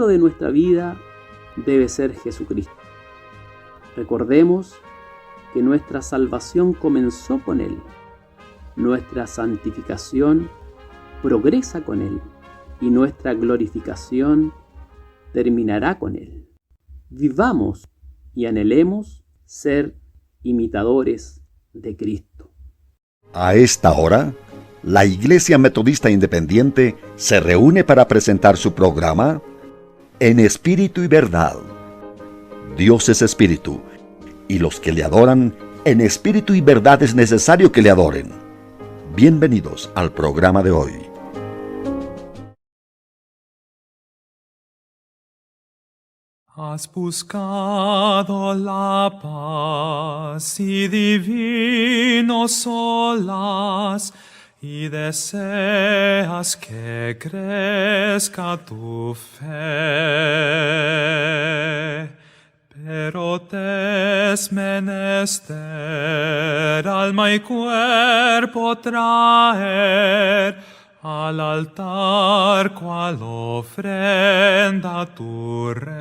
modelo de nuestra vida debe ser Jesucristo. Recordemos que nuestra salvación comenzó con Él. Nuestra santificación progresa con Él y nuestra glorificación terminará con Él. Vivamos y anhelemos ser imitadores de Cristo. A esta hora, la Iglesia Metodista Independiente se reúne para presentar su programa En Espíritu y Verdad. Dios es Espíritu, y los que le adoran en espíritu y verdad es necesario que le adoren. Bienvenidos al programa de hoy. Has buscado la paz y divinos solas, y deseas que crezca tu fe. Pero te es menester alma y cuerpo traer al altar cual ofrenda a tu Rey.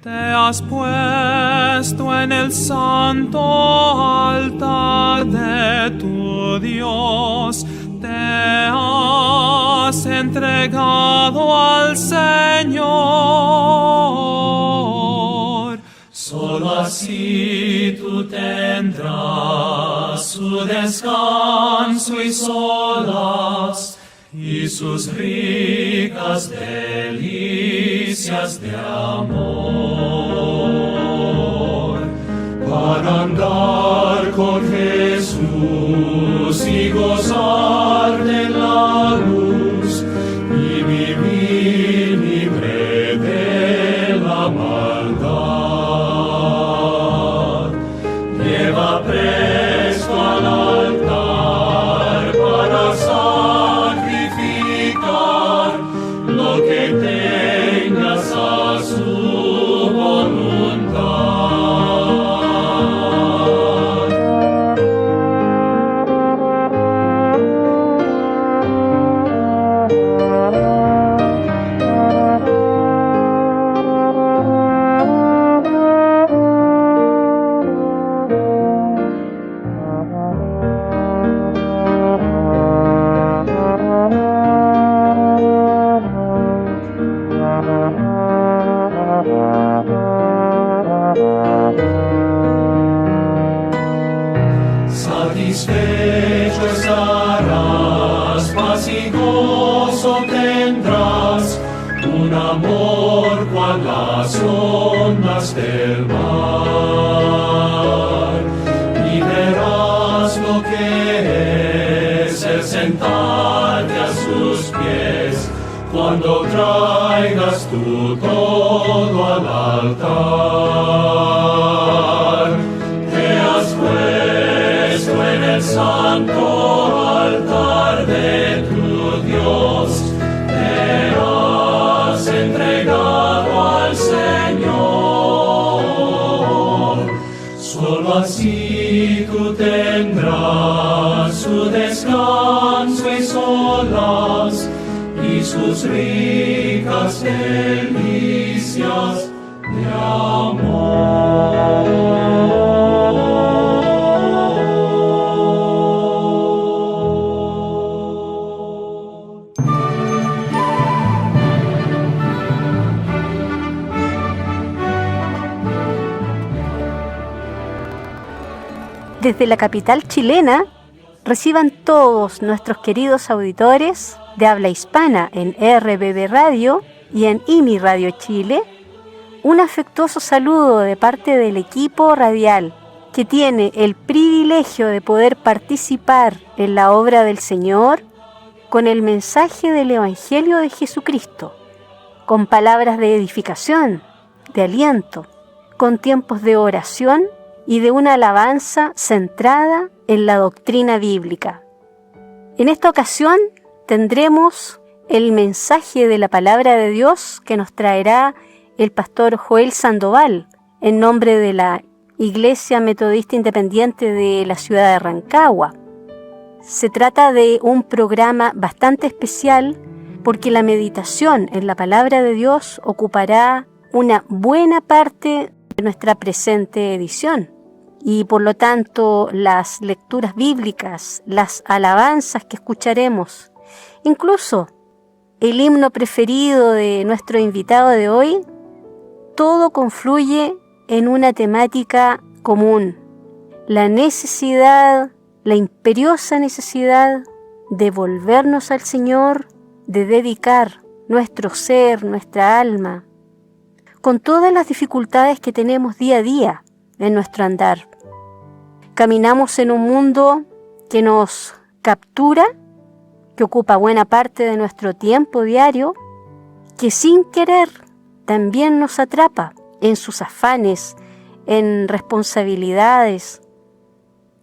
Te has puesto en el santo altar de tu Dios, te has entregado al Señor. Solo así tú tendrás su descanso y solas, y sus ricas delicias de amor, para andar con Jesús y gozar de la luz y vivir libre de la maldad. Lleva presto al altar para sacrificar lo que tengas a su voluntad. Satisfecho estarás, paz y gozo tendrás, un amor cual las ondas del mar. Y verás lo que es el sentarte a sus pies, cuando traigas tú todo al altar. Te has puesto en el santo altar de tu Dios, te has entregado al Señor. Solo así tú tendrás su descanso y solas, y sus ricas delicias de amor. Desde la capital chilena, reciban todos nuestros queridos auditores de habla hispana en RBB Radio y en IMI Radio Chile, un afectuoso saludo de parte del equipo radial que tiene el privilegio de poder participar en la obra del Señor con el mensaje del Evangelio de Jesucristo, con palabras de edificación, de aliento, con tiempos de oración y de una alabanza centrada en la doctrina bíblica. En esta ocasión tendremos el mensaje de la palabra de Dios que nos traerá el pastor Joel Sandoval en nombre de la Iglesia Metodista Independiente de la ciudad de Rancagua. Se trata de un programa bastante especial porque la meditación en la palabra de Dios ocupará una buena parte de nuestra presente edición. Y por lo tanto, las lecturas bíblicas, las alabanzas que escucharemos, incluso el himno preferido de nuestro invitado de hoy, todo confluye en una temática común: la necesidad, la imperiosa necesidad de volvernos al Señor, de dedicar nuestro ser, nuestra alma, con todas las dificultades que tenemos día a día en nuestro andar. Caminamos en un mundo que nos captura, que ocupa buena parte de nuestro tiempo diario, que sin querer también nos atrapa en sus afanes, en responsabilidades.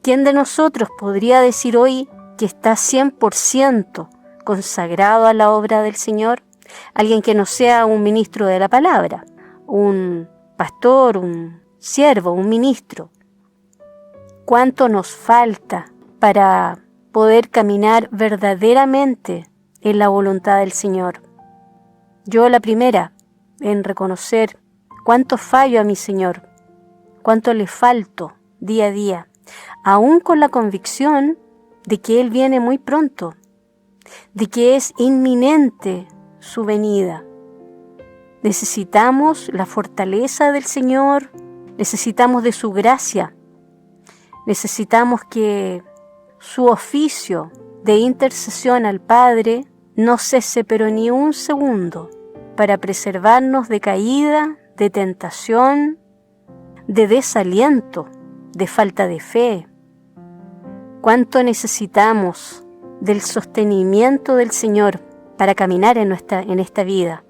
¿Quién de nosotros podría decir hoy que está 100% consagrado a la obra del Señor? Alguien que no sea un ministro de la palabra, un pastor, un siervo, un ministro. ¿Cuánto nos falta para poder caminar verdaderamente en la voluntad del Señor? Yo la primera en reconocer cuánto fallo a mi Señor, cuánto le falto día a día, aún con la convicción de que Él viene muy pronto, de que es inminente su venida. Necesitamos la fortaleza del Señor, necesitamos de su gracia, necesitamos que su oficio de intercesión al Padre no cese pero ni un segundo para preservarnos de caída, de tentación, de desaliento, de falta de fe. Cuánto necesitamos del sostenimiento del Señor para caminar en esta vida.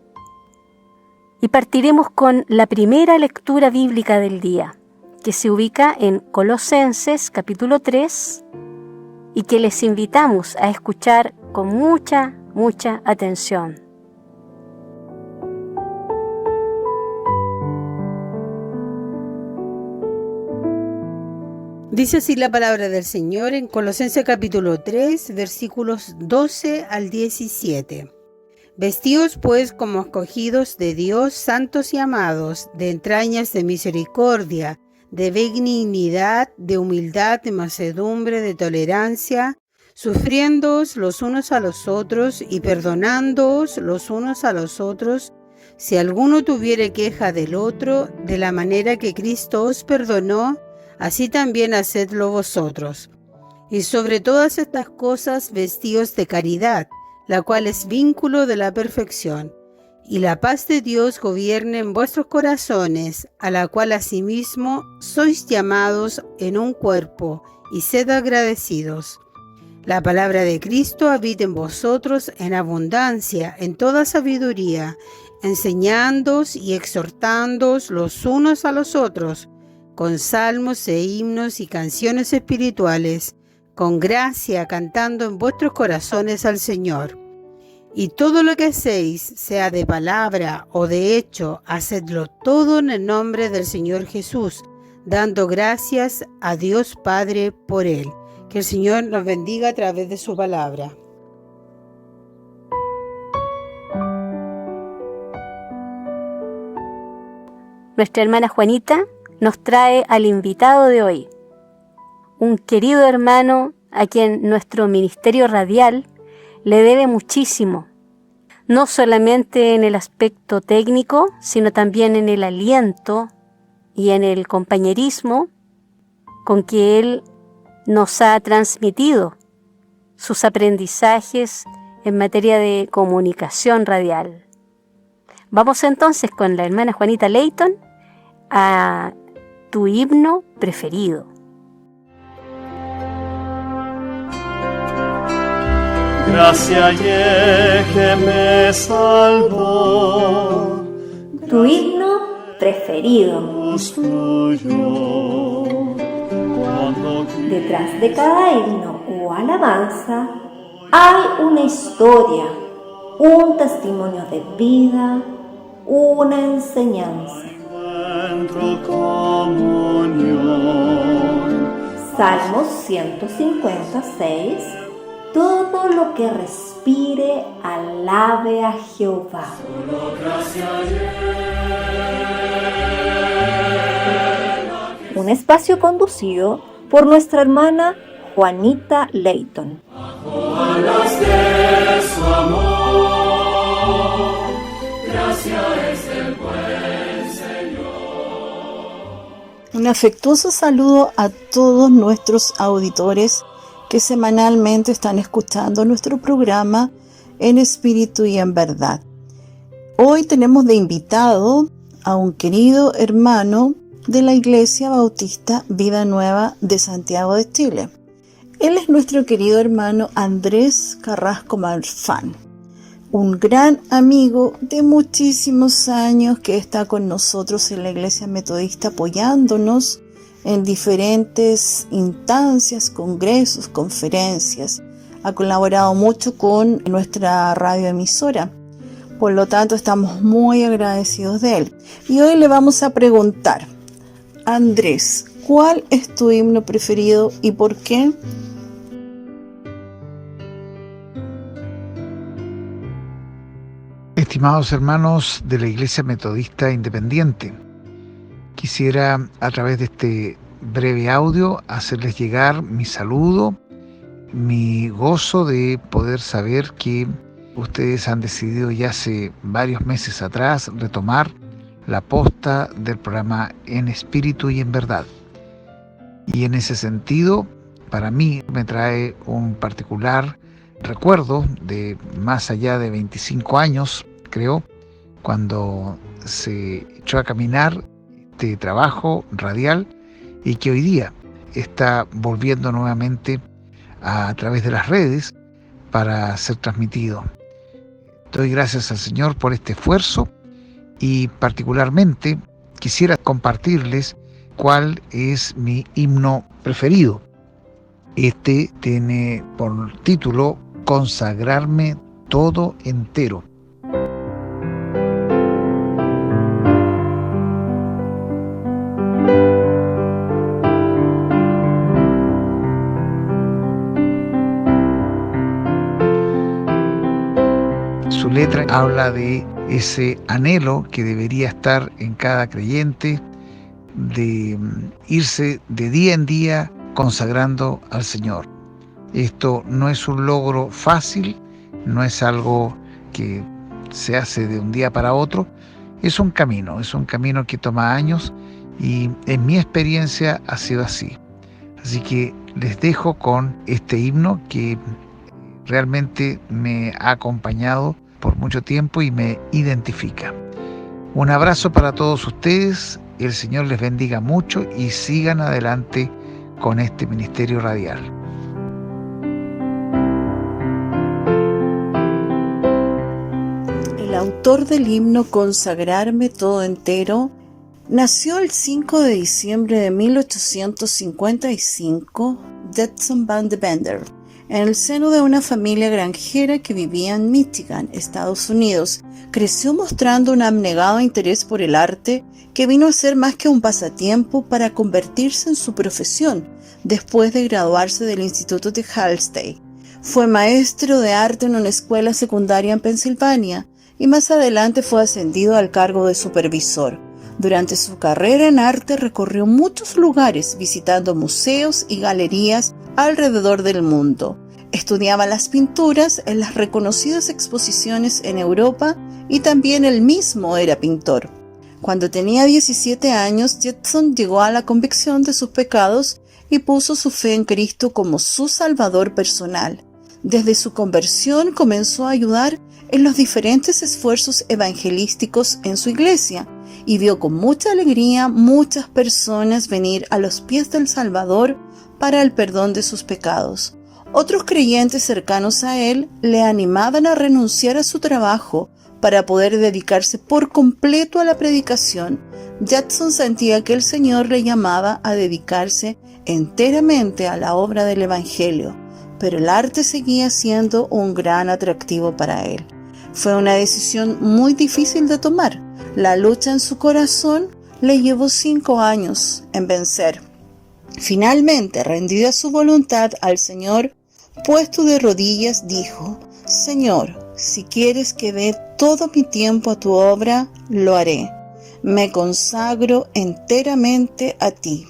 Y partiremos con la primera lectura bíblica del día, que se ubica en Colosenses capítulo 3 y que les invitamos a escuchar con mucha atención. Dice así la palabra del Señor en Colosenses capítulo 3, versículos 12 al 17. Vestíos pues como escogidos de Dios, santos y amados, de entrañas de misericordia, de benignidad, de humildad, de mansedumbre, de tolerancia, sufriéndoos los unos a los otros y perdonándoos los unos a los otros, si alguno tuviere queja del otro, de la manera que Cristo os perdonó, así también hacedlo vosotros. Y sobre todas estas cosas vestíos de caridad, la cual es vínculo de la perfección. Y la paz de Dios gobierne en vuestros corazones, a la cual asimismo sois llamados en un cuerpo, y sed agradecidos. La palabra de Cristo habite en vosotros en abundancia, en toda sabiduría, enseñándoos y exhortándoos los unos a los otros, con salmos e himnos y canciones espirituales, con gracia cantando en vuestros corazones al Señor. Y todo lo que hacéis, sea de palabra o de hecho, hacedlo todo en el nombre del Señor Jesús, dando gracias a Dios Padre por Él. Que el Señor nos bendiga a través de su palabra. Nuestra hermana Juanita nos trae al invitado de hoy, un querido hermano a quien nuestro ministerio radial le debe muchísimo, no solamente en el aspecto técnico, sino también en el aliento y en el compañerismo con que él nos ha transmitido sus aprendizajes en materia de comunicación radial. Vamos entonces con la hermana Juanita Leighton a tu himno preferido. Gracia que me salvó. Tu himno preferido. Detrás de cada himno o alabanza hay una historia, un testimonio de vida, una enseñanza. Salmos 156. Todo lo que respira respire, alabe a Jehová. Un espacio conducido por nuestra hermana Juanita Leighton. Un afectuoso saludo a todos nuestros auditores que semanalmente están escuchando nuestro programa En Espíritu y en Verdad. Hoy tenemos de invitado a un querido hermano de la Iglesia Bautista Vida Nueva de Santiago de Chile. Él es nuestro querido hermano Andrés Carrasco Marfán, un gran amigo de muchísimos años que está con nosotros en la Iglesia Metodista apoyándonos en diferentes instancias, congresos, conferencias. Ha colaborado mucho con nuestra radioemisora. Por lo tanto, estamos muy agradecidos de él. Y hoy le vamos a preguntar, Andrés, ¿cuál es tu himno preferido y por qué? Estimados hermanos de la Iglesia Metodista Independiente, quisiera a través de este breve audio hacerles llegar mi saludo, mi gozo de poder saber que ustedes han decidido ya hace varios meses atrás retomar la posta del programa En Espíritu y en Verdad. Y en ese sentido, para mí me trae un particular recuerdo de más allá de 25 años, creo, cuando se echó a caminar este trabajo radial y que hoy día está volviendo nuevamente a través de las redes para ser transmitido. Doy gracias al Señor por este esfuerzo y particularmente quisiera compartirles cuál es mi himno preferido. Este tiene por título Consagrarme todo entero. Su letra habla de ese anhelo que debería estar en cada creyente de irse de día en día consagrando al Señor. Esto no es un logro fácil, no es algo que se hace de un día para otro, es un camino que toma años y en mi experiencia ha sido así. Así que les dejo con este himno que realmente me ha acompañado por mucho tiempo y me identifica. Un abrazo para todos ustedes, el Señor les bendiga mucho y sigan adelante con este ministerio radial. El autor del himno Consagrarme todo entero nació el 5 de diciembre de 1855, Judson Van de Bender, en el seno de una familia granjera que vivía en Michigan, Estados Unidos. Creció mostrando un abnegado interés por el arte que vino a ser más que un pasatiempo para convertirse en su profesión después de graduarse del Instituto de Hallstate. Fue maestro de arte en una escuela secundaria en Pensilvania y más adelante fue ascendido al cargo de supervisor. Durante su carrera en arte recorrió muchos lugares visitando museos y galerías alrededor del mundo. Estudiaba las pinturas en las reconocidas exposiciones en Europa y también él mismo era pintor. Cuando tenía 17 años, Judson llegó a la convicción de sus pecados y puso su fe en Cristo como su Salvador personal. Desde su conversión comenzó a ayudar en los diferentes esfuerzos evangelísticos en su iglesia y vio con mucha alegría muchas personas venir a los pies del Salvador para el perdón de sus pecados. Otros creyentes cercanos a él le animaban a renunciar a su trabajo para poder dedicarse por completo a la predicación. Judson sentía que el Señor le llamaba a dedicarse enteramente a la obra del Evangelio, pero el arte seguía siendo un gran atractivo para él. Fue una decisión muy difícil de tomar. La lucha en su corazón le llevó 5 años en vencer. Finalmente, rendido a su voluntad al Señor, puesto de rodillas, dijo: Señor, si quieres que dé todo mi tiempo a tu obra, lo haré. Me consagro enteramente a ti.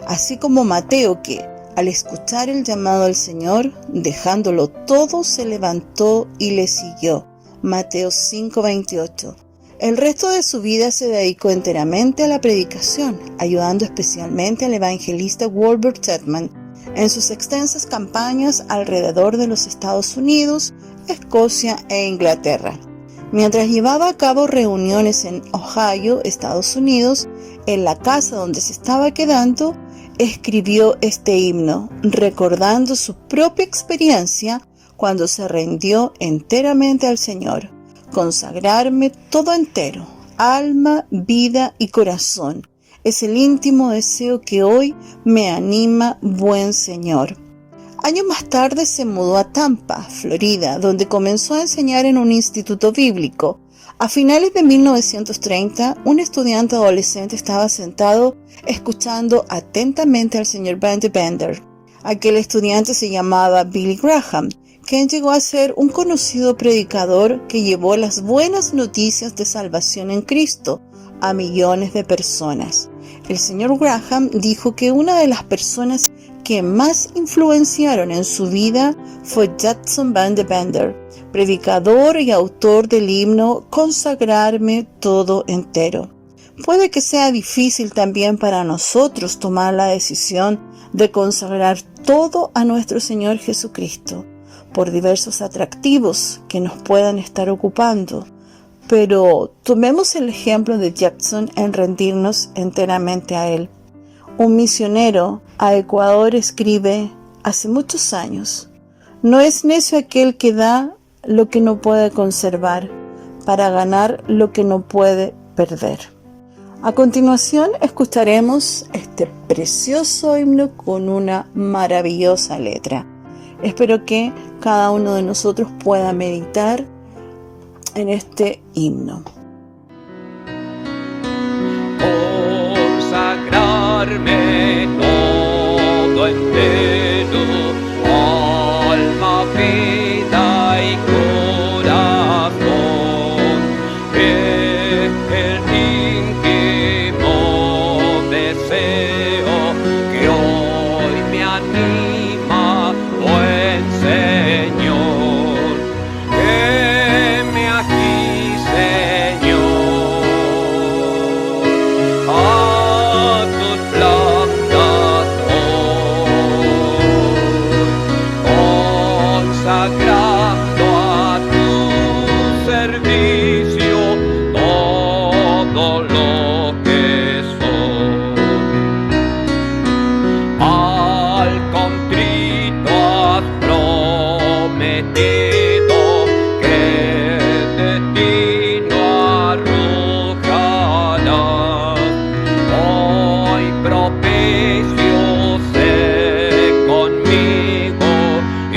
Así como Mateo, que al escuchar el llamado al Señor, dejándolo todo, se levantó y le siguió. Mateo 5:28. El resto de su vida se dedicó enteramente a la predicación, ayudando especialmente al evangelista Walbert Chapman en sus extensas campañas alrededor de los Estados Unidos, Escocia e Inglaterra. Mientras llevaba a cabo reuniones en Ohio, Estados Unidos, en la casa donde se estaba quedando, escribió este himno, recordando su propia experiencia cuando se rindió enteramente al Señor. Consagrarme todo entero, alma, vida y corazón. Es el íntimo deseo que hoy me anima, buen Señor. Años más tarde se mudó a Tampa, Florida, donde comenzó a enseñar en un instituto bíblico. A finales de 1930, un estudiante adolescente estaba sentado escuchando atentamente al señor Van de Bender. Aquel estudiante se llamaba Billy Graham, quien llegó a ser un conocido predicador que llevó las buenas noticias de salvación en Cristo a millones de personas. El señor Graham dijo que una de las personas que más influenciaron en su vida fue Judson Van de Bender, predicador y autor del himno Consagrarme todo entero. Puede que sea difícil también para nosotros tomar la decisión de consagrar todo a nuestro Señor Jesucristo, por diversos atractivos que nos puedan estar ocupando. Pero tomemos el ejemplo de Jackson en rendirnos enteramente a Él. Un misionero a Ecuador escribe hace muchos años: no es necio aquel que da lo que no puede conservar para ganar lo que no puede perder. A continuación escucharemos este precioso himno con una maravillosa letra. Espero que cada uno de nosotros pueda meditar en este himno. Consagrarme todo entero, alma, vida y corazón, es el íntimo deseo que hoy me anima, buen Señor. Heme aquí, Señor, a tus plantas hoy, consagrando a tu servicio todo lo que soy. Al contrito has prometido que de ti no arrojarás. Hoy propicio sé conmigo y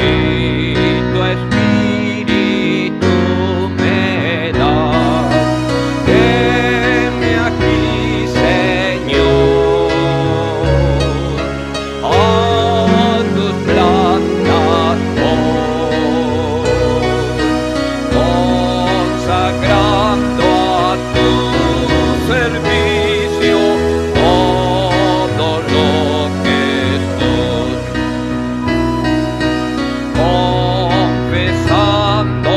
tu espíritu me das. Heme aquí, Señor, a tus plantas hoy, consagrando a tu servicio todo lo que soy, confesando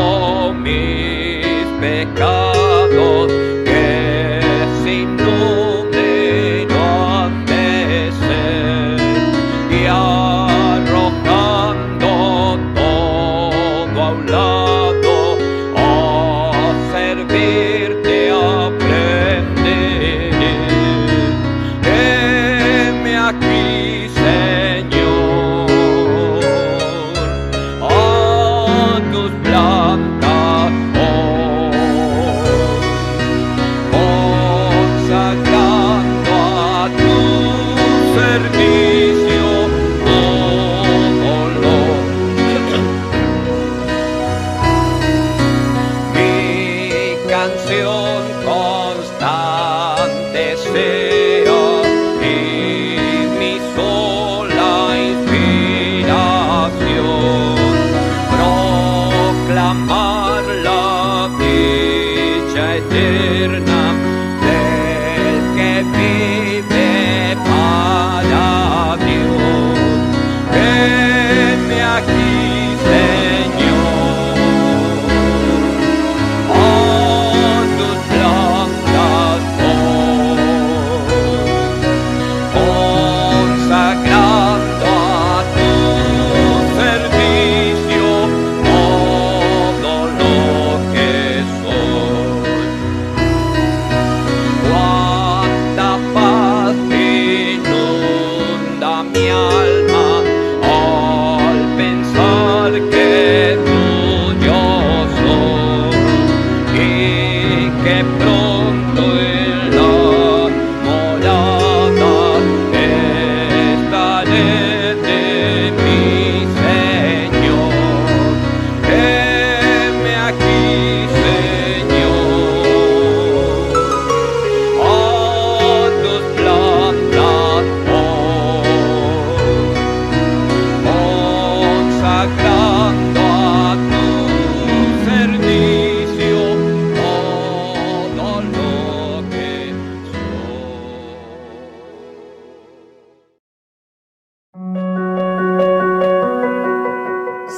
mis pecados que sin número han de ser, y arrojando todo a un lado, a servirte aprenderé. Heme aquí, Señor, a tus plantas hoy, consagrando a tu servicio todo lo mi canción constante sea y mi sola inspiración, proclamar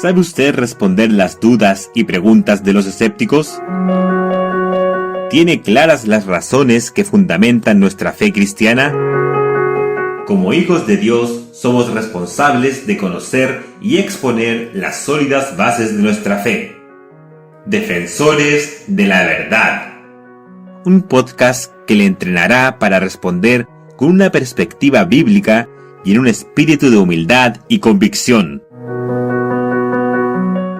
¿Sabe usted responder las dudas y preguntas de los escépticos? ¿Tiene claras las razones que fundamentan nuestra fe cristiana? Como hijos de Dios, somos responsables de conocer y exponer las sólidas bases de nuestra fe. Defensores de la verdad. Un podcast que le entrenará para responder con una perspectiva bíblica y en un espíritu de humildad y convicción.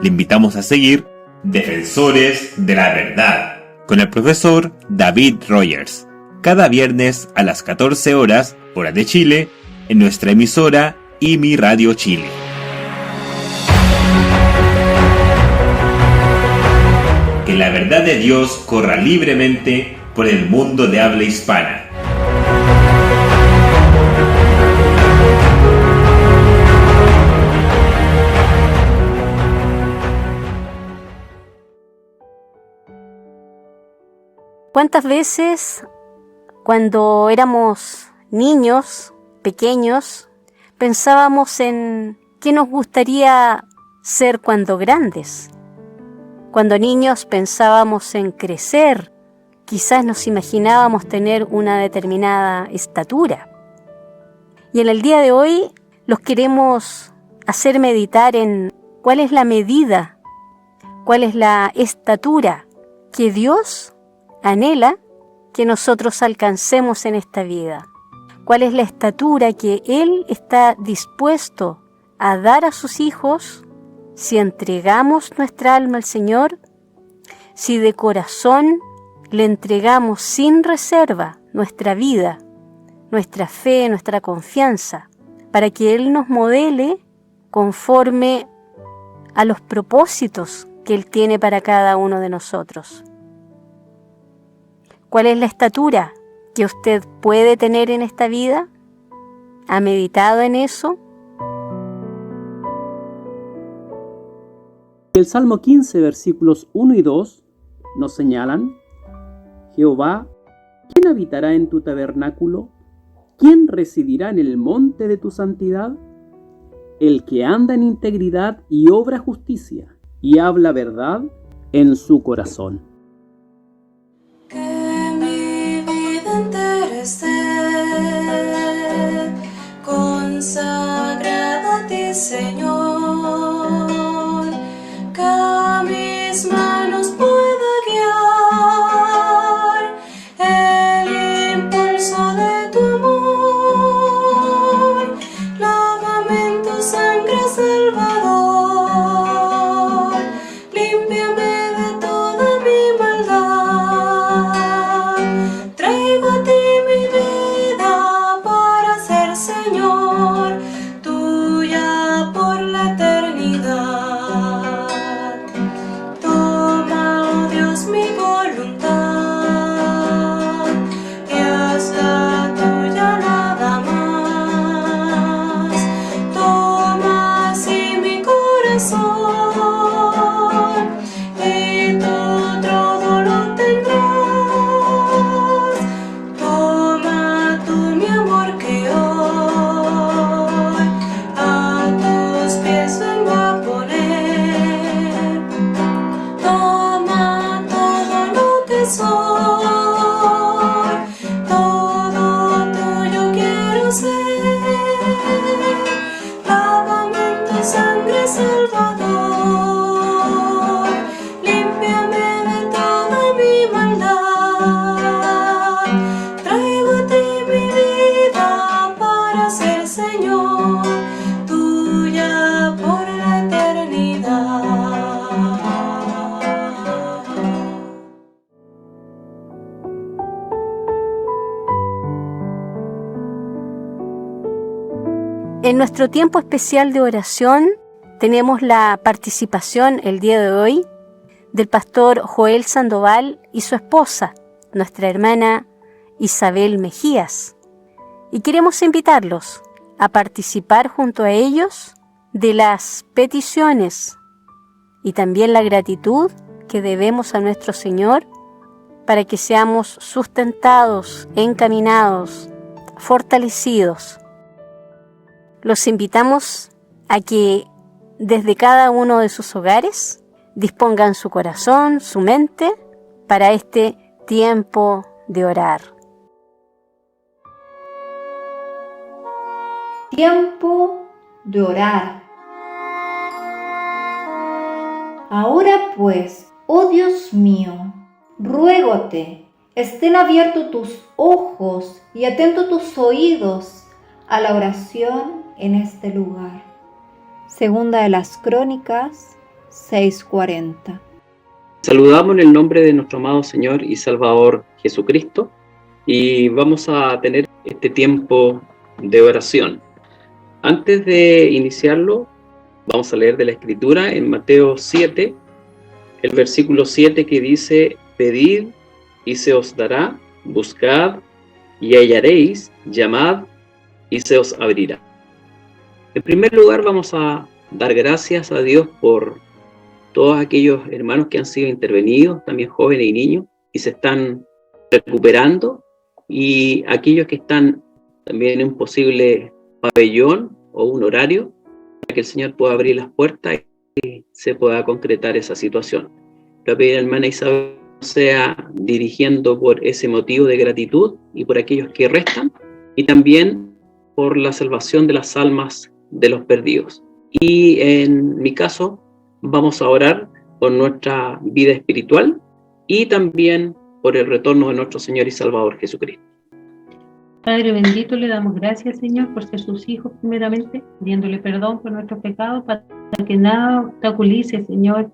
Le invitamos a seguir Defensores de la Verdad con el profesor David Rogers, cada viernes a las 14 horas, hora de Chile, en nuestra emisora IMI Radio Chile. Que la verdad de Dios corra libremente por el mundo de habla hispana. ¿Cuántas veces cuando éramos niños, pequeños, pensábamos en qué nos gustaría ser cuando grandes? Cuando niños pensábamos en crecer, quizás nos imaginábamos tener una determinada estatura. Y en el día de hoy los queremos hacer meditar en cuál es la medida, cuál es la estatura que Dios anhela que nosotros alcancemos en esta vida. ¿Cuál es la estatura que Él está dispuesto a dar a sus hijos si entregamos nuestra alma al Señor? Si de corazón le entregamos sin reserva nuestra vida, nuestra fe, nuestra confianza, para que Él nos modele conforme a los propósitos que Él tiene para cada uno de nosotros. ¿Cuál es la estatura que usted puede tener en esta vida? ¿Ha meditado en eso? El Salmo 15, versículos 1 y 2 nos señalan: Jehová, ¿quién habitará en tu tabernáculo? ¿Quién residirá en el monte de tu santidad? El que anda en integridad y obra justicia, y habla verdad en su corazón. Consagrado a ti, Señor, que a mis manos pueda guiar el impulso de tu amor. Lávame en tu sangre, Salvador, límpiame de toda mi maldad. Traigo a ti mi vida para ser Señor, tuya por la eternidad. Toma, oh Dios, mi voluntad y hazla tuya nada más. Toma así mi corazón y tú todo lo tendrás. Toma tú mi amor que hoy a tus pies vengo a poner. Toma todo lo que soy, todo tuyo quiero ser. Lávame en tu sangre, Salvador, límpiame de toda mi maldad. Traigo a ti mi vida para ser Señor, tuya por la eternidad. En nuestro tiempo especial de oración tenemos la participación el día de hoy del pastor Joel Sandoval y su esposa, nuestra hermana Isabel Mejías. Y queremos invitarlos a participar junto a ellos de las peticiones y también la gratitud que debemos a nuestro Señor para que seamos sustentados, encaminados, fortalecidos. Los invitamos a que desde cada uno de sus hogares, dispongan su corazón, su mente, para este tiempo de orar. Tiempo de orar. Ahora pues, oh Dios mío, ruégote, estén abiertos tus ojos y atentos tus oídos a la oración en este lugar. Segunda de las Crónicas 6:40. Saludamos en el nombre de nuestro amado Señor y Salvador Jesucristo y vamos a tener este tiempo de oración. Antes de iniciarlo, vamos a leer de la Escritura en Mateo 7, el versículo 7 que dice: pedid y se os dará, buscad y hallaréis, llamad y se os abrirá. En primer lugar, vamos a dar gracias a Dios por todos aquellos hermanos que han sido intervenidos, también jóvenes y niños, y se están recuperando, y aquellos que están también en un posible pabellón o un horario, para que el Señor pueda abrir las puertas y se pueda concretar esa situación. Le voy a pedir a la hermana Isabel sea dirigiendo por ese motivo de gratitud y por aquellos que restan, y también por la salvación de las almas de los perdidos. Y en mi caso, vamos a orar por nuestra vida espiritual y también por el retorno de nuestro Señor y Salvador Jesucristo. Padre bendito, le damos gracias, Señor, por ser sus hijos primeramente, pidiéndole perdón por nuestros pecados, para que nada obstaculice, Señor,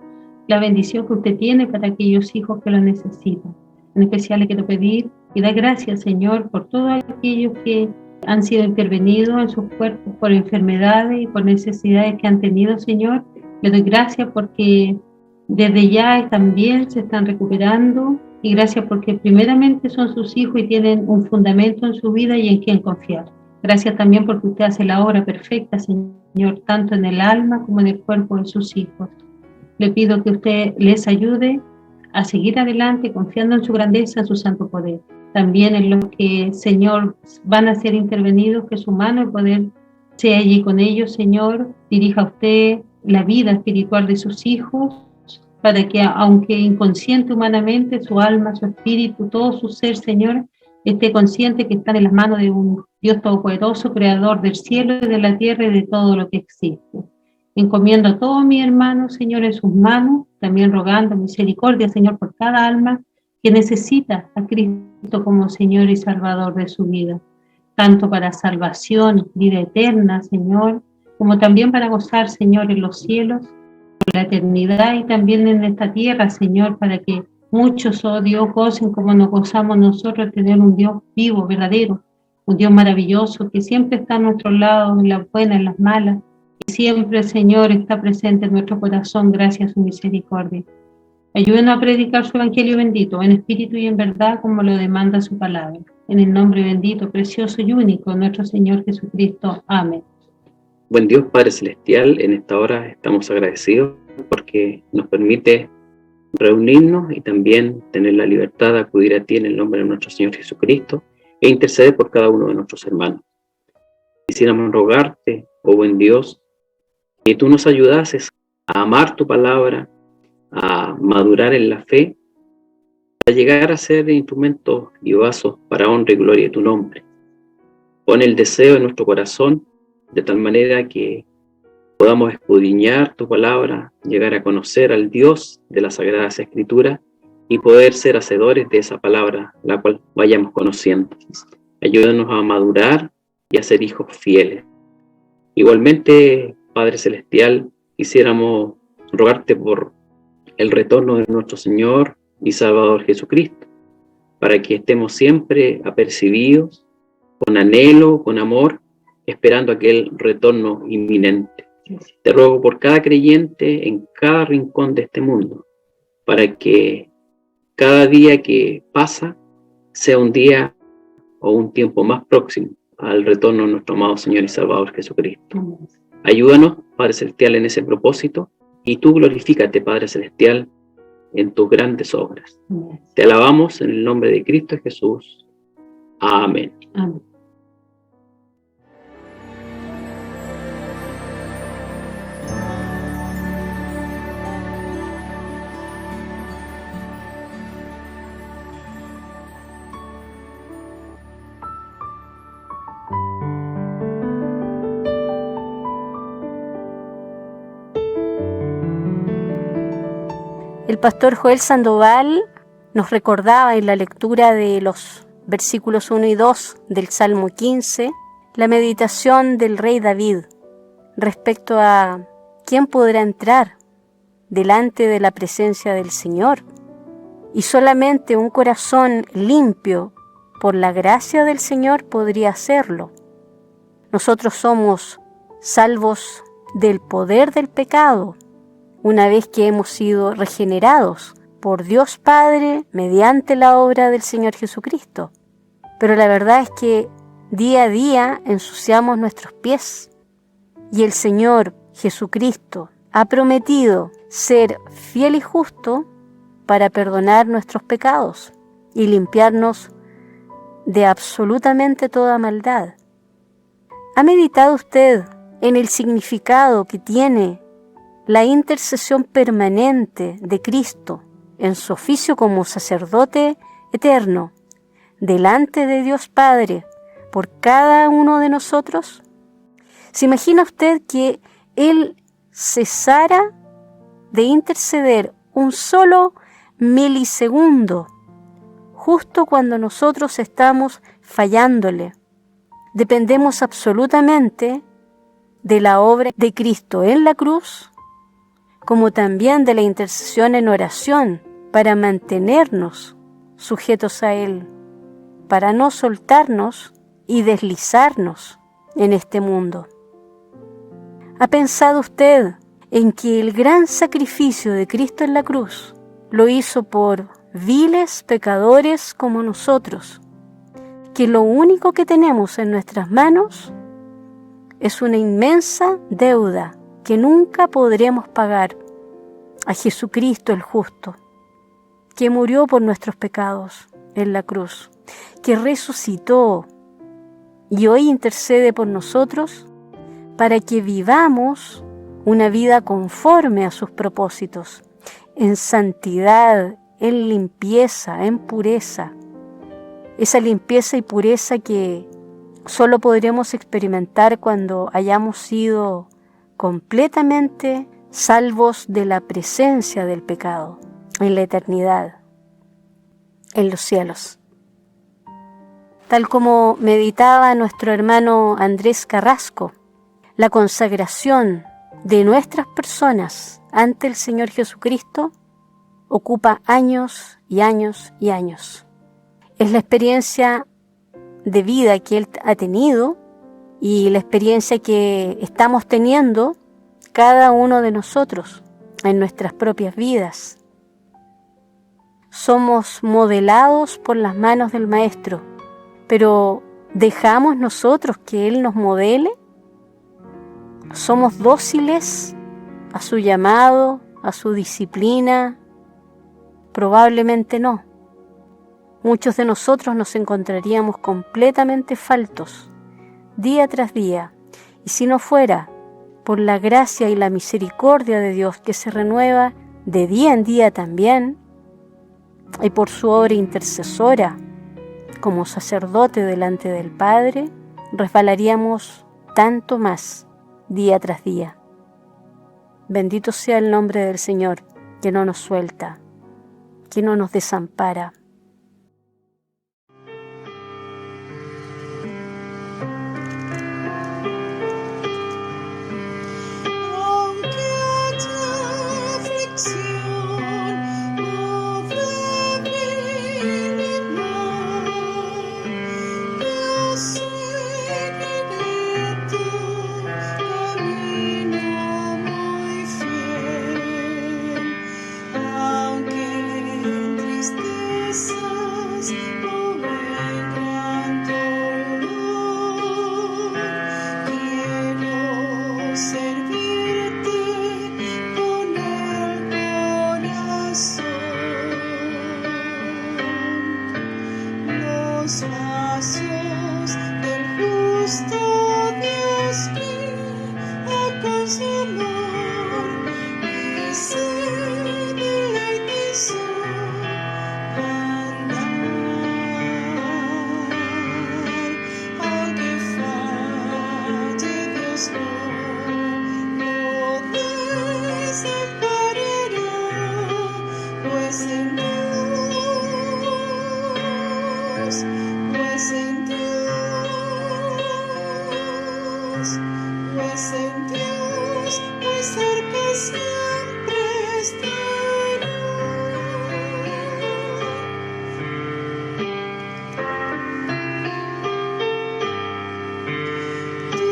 la bendición que usted tiene para aquellos hijos que lo necesitan. En especial le quiero pedir y dar gracias, Señor, por todos aquellos que han sido intervenidos en sus cuerpos por enfermedades y por necesidades que han tenido, Señor. Le doy gracias porque desde ya también se están recuperando, y gracias porque primeramente son sus hijos y tienen un fundamento en su vida y en quien confiar. Gracias también porque usted hace la obra perfecta, Señor, tanto en el alma como en el cuerpo de sus hijos. Le pido que usted les ayude a seguir adelante confiando en su grandeza, en su santo poder. También en los que, Señor, van a ser intervenidos, que su mano y poder sea allí con ellos, Señor. Dirija usted la vida espiritual de sus hijos, para que, aunque inconsciente humanamente, su alma, su espíritu, todo su ser, Señor, esté consciente que están en las manos de un Dios todopoderoso, creador del cielo y de la tierra y de todo lo que existe. Encomiendo a todos mis hermanos, Señor, en sus manos, también rogando misericordia, Señor, por cada alma que necesita a Cristo como Señor y Salvador de su vida, tanto para salvación, vida eterna, Señor, como también para gozar, Señor, en los cielos, por la eternidad, y también en esta tierra, Señor, para que muchos, oh Dios, gocen como nos gozamos nosotros, tener un Dios vivo, verdadero, un Dios maravilloso, que siempre está a nuestro lado, en las buenas, en las malas, y siempre, Señor, está presente en nuestro corazón gracias a su misericordia. Ayúdenos a predicar su evangelio bendito, en espíritu y en verdad, como lo demanda su palabra. En el nombre bendito, precioso y único de nuestro Señor Jesucristo. Amén. Buen Dios, Padre Celestial, en esta hora estamos agradecidos porque nos permite reunirnos y también tener la libertad de acudir a ti en el nombre de nuestro Señor Jesucristo e interceder por cada uno de nuestros hermanos. Quisiéramos rogarte, oh buen Dios, que tú nos ayudases a amar tu palabra, a madurar en la fe, a llegar a ser instrumentos y vasos para honra y gloria de tu nombre. Pon el deseo en nuestro corazón de tal manera que podamos escudriñar tu palabra, llegar a conocer al Dios de las Sagradas Escrituras y poder ser hacedores de esa palabra, la cual vayamos conociendo. Ayúdanos a madurar y a ser hijos fieles. Igualmente, Padre Celestial, quisiéramos rogarte por el retorno de nuestro Señor y Salvador Jesucristo, para que estemos siempre apercibidos, con anhelo, con amor, esperando aquel retorno inminente. Te ruego por cada creyente en cada rincón de este mundo, para que cada día que pasa sea un día o un tiempo más próximo al retorno de nuestro amado Señor y Salvador Jesucristo. Ayúdanos, Padre Celestial, en ese propósito, y tú glorifícate, Padre Celestial, en tus grandes obras. Te alabamos en el nombre de Cristo Jesús. Amén. Amén. El pastor Joel Sandoval nos recordaba en la lectura de los versículos 1 y 2 del Salmo 15 la meditación del rey David respecto a quién podrá entrar delante de la presencia del Señor. Y solamente un corazón limpio por la gracia del Señor podría hacerlo. Nosotros somos salvos del poder del pecado una vez que hemos sido regenerados por Dios Padre mediante la obra del Señor Jesucristo. Pero la verdad es que día a día ensuciamos nuestros pies y el Señor Jesucristo ha prometido ser fiel y justo para perdonar nuestros pecados y limpiarnos de absolutamente toda maldad. ¿Ha meditado usted en el significado que tiene la intercesión permanente de Cristo en su oficio como sacerdote eterno delante de Dios Padre por cada uno de nosotros? ¿Se imagina usted que Él cesara de interceder un solo milisegundo justo cuando nosotros estamos fallándole? Dependemos absolutamente de la obra de Cristo en la cruz, como también de la intercesión en oración para mantenernos sujetos a Él, para no soltarnos y deslizarnos en este mundo. ¿Ha pensado usted en que el gran sacrificio de Cristo en la cruz lo hizo por viles pecadores como nosotros? Que lo único que tenemos en nuestras manos es una inmensa deuda que nunca podremos pagar a Jesucristo el justo, que murió por nuestros pecados en la cruz, que resucitó y hoy intercede por nosotros para que vivamos una vida conforme a sus propósitos, en santidad, en limpieza, en pureza. Esa limpieza y pureza que solo podremos experimentar cuando hayamos sido completamente salvos de la presencia del pecado en la eternidad, en los cielos. Tal como meditaba nuestro hermano Andrés Carrasco, la consagración de nuestras personas ante el Señor Jesucristo ocupa años y años y años. Es la experiencia de vida que Él ha tenido y la experiencia que estamos teniendo cada uno de nosotros en nuestras propias vidas. Somos modelados por las manos del Maestro, pero ¿dejamos nosotros que Él nos modele? ¿Somos dóciles a su llamado, a su disciplina? Probablemente no. Muchos de nosotros nos encontraríamos completamente faltos día tras día, y si no fuera por la gracia y la misericordia de Dios que se renueva de día en día también, y por su obra intercesora como sacerdote delante del Padre, resbalaríamos tanto más día tras día. Bendito sea el nombre del Señor, que no nos suelta, que no nos desampara. Aunque pues en Dios muy cerca siempre estará. Tú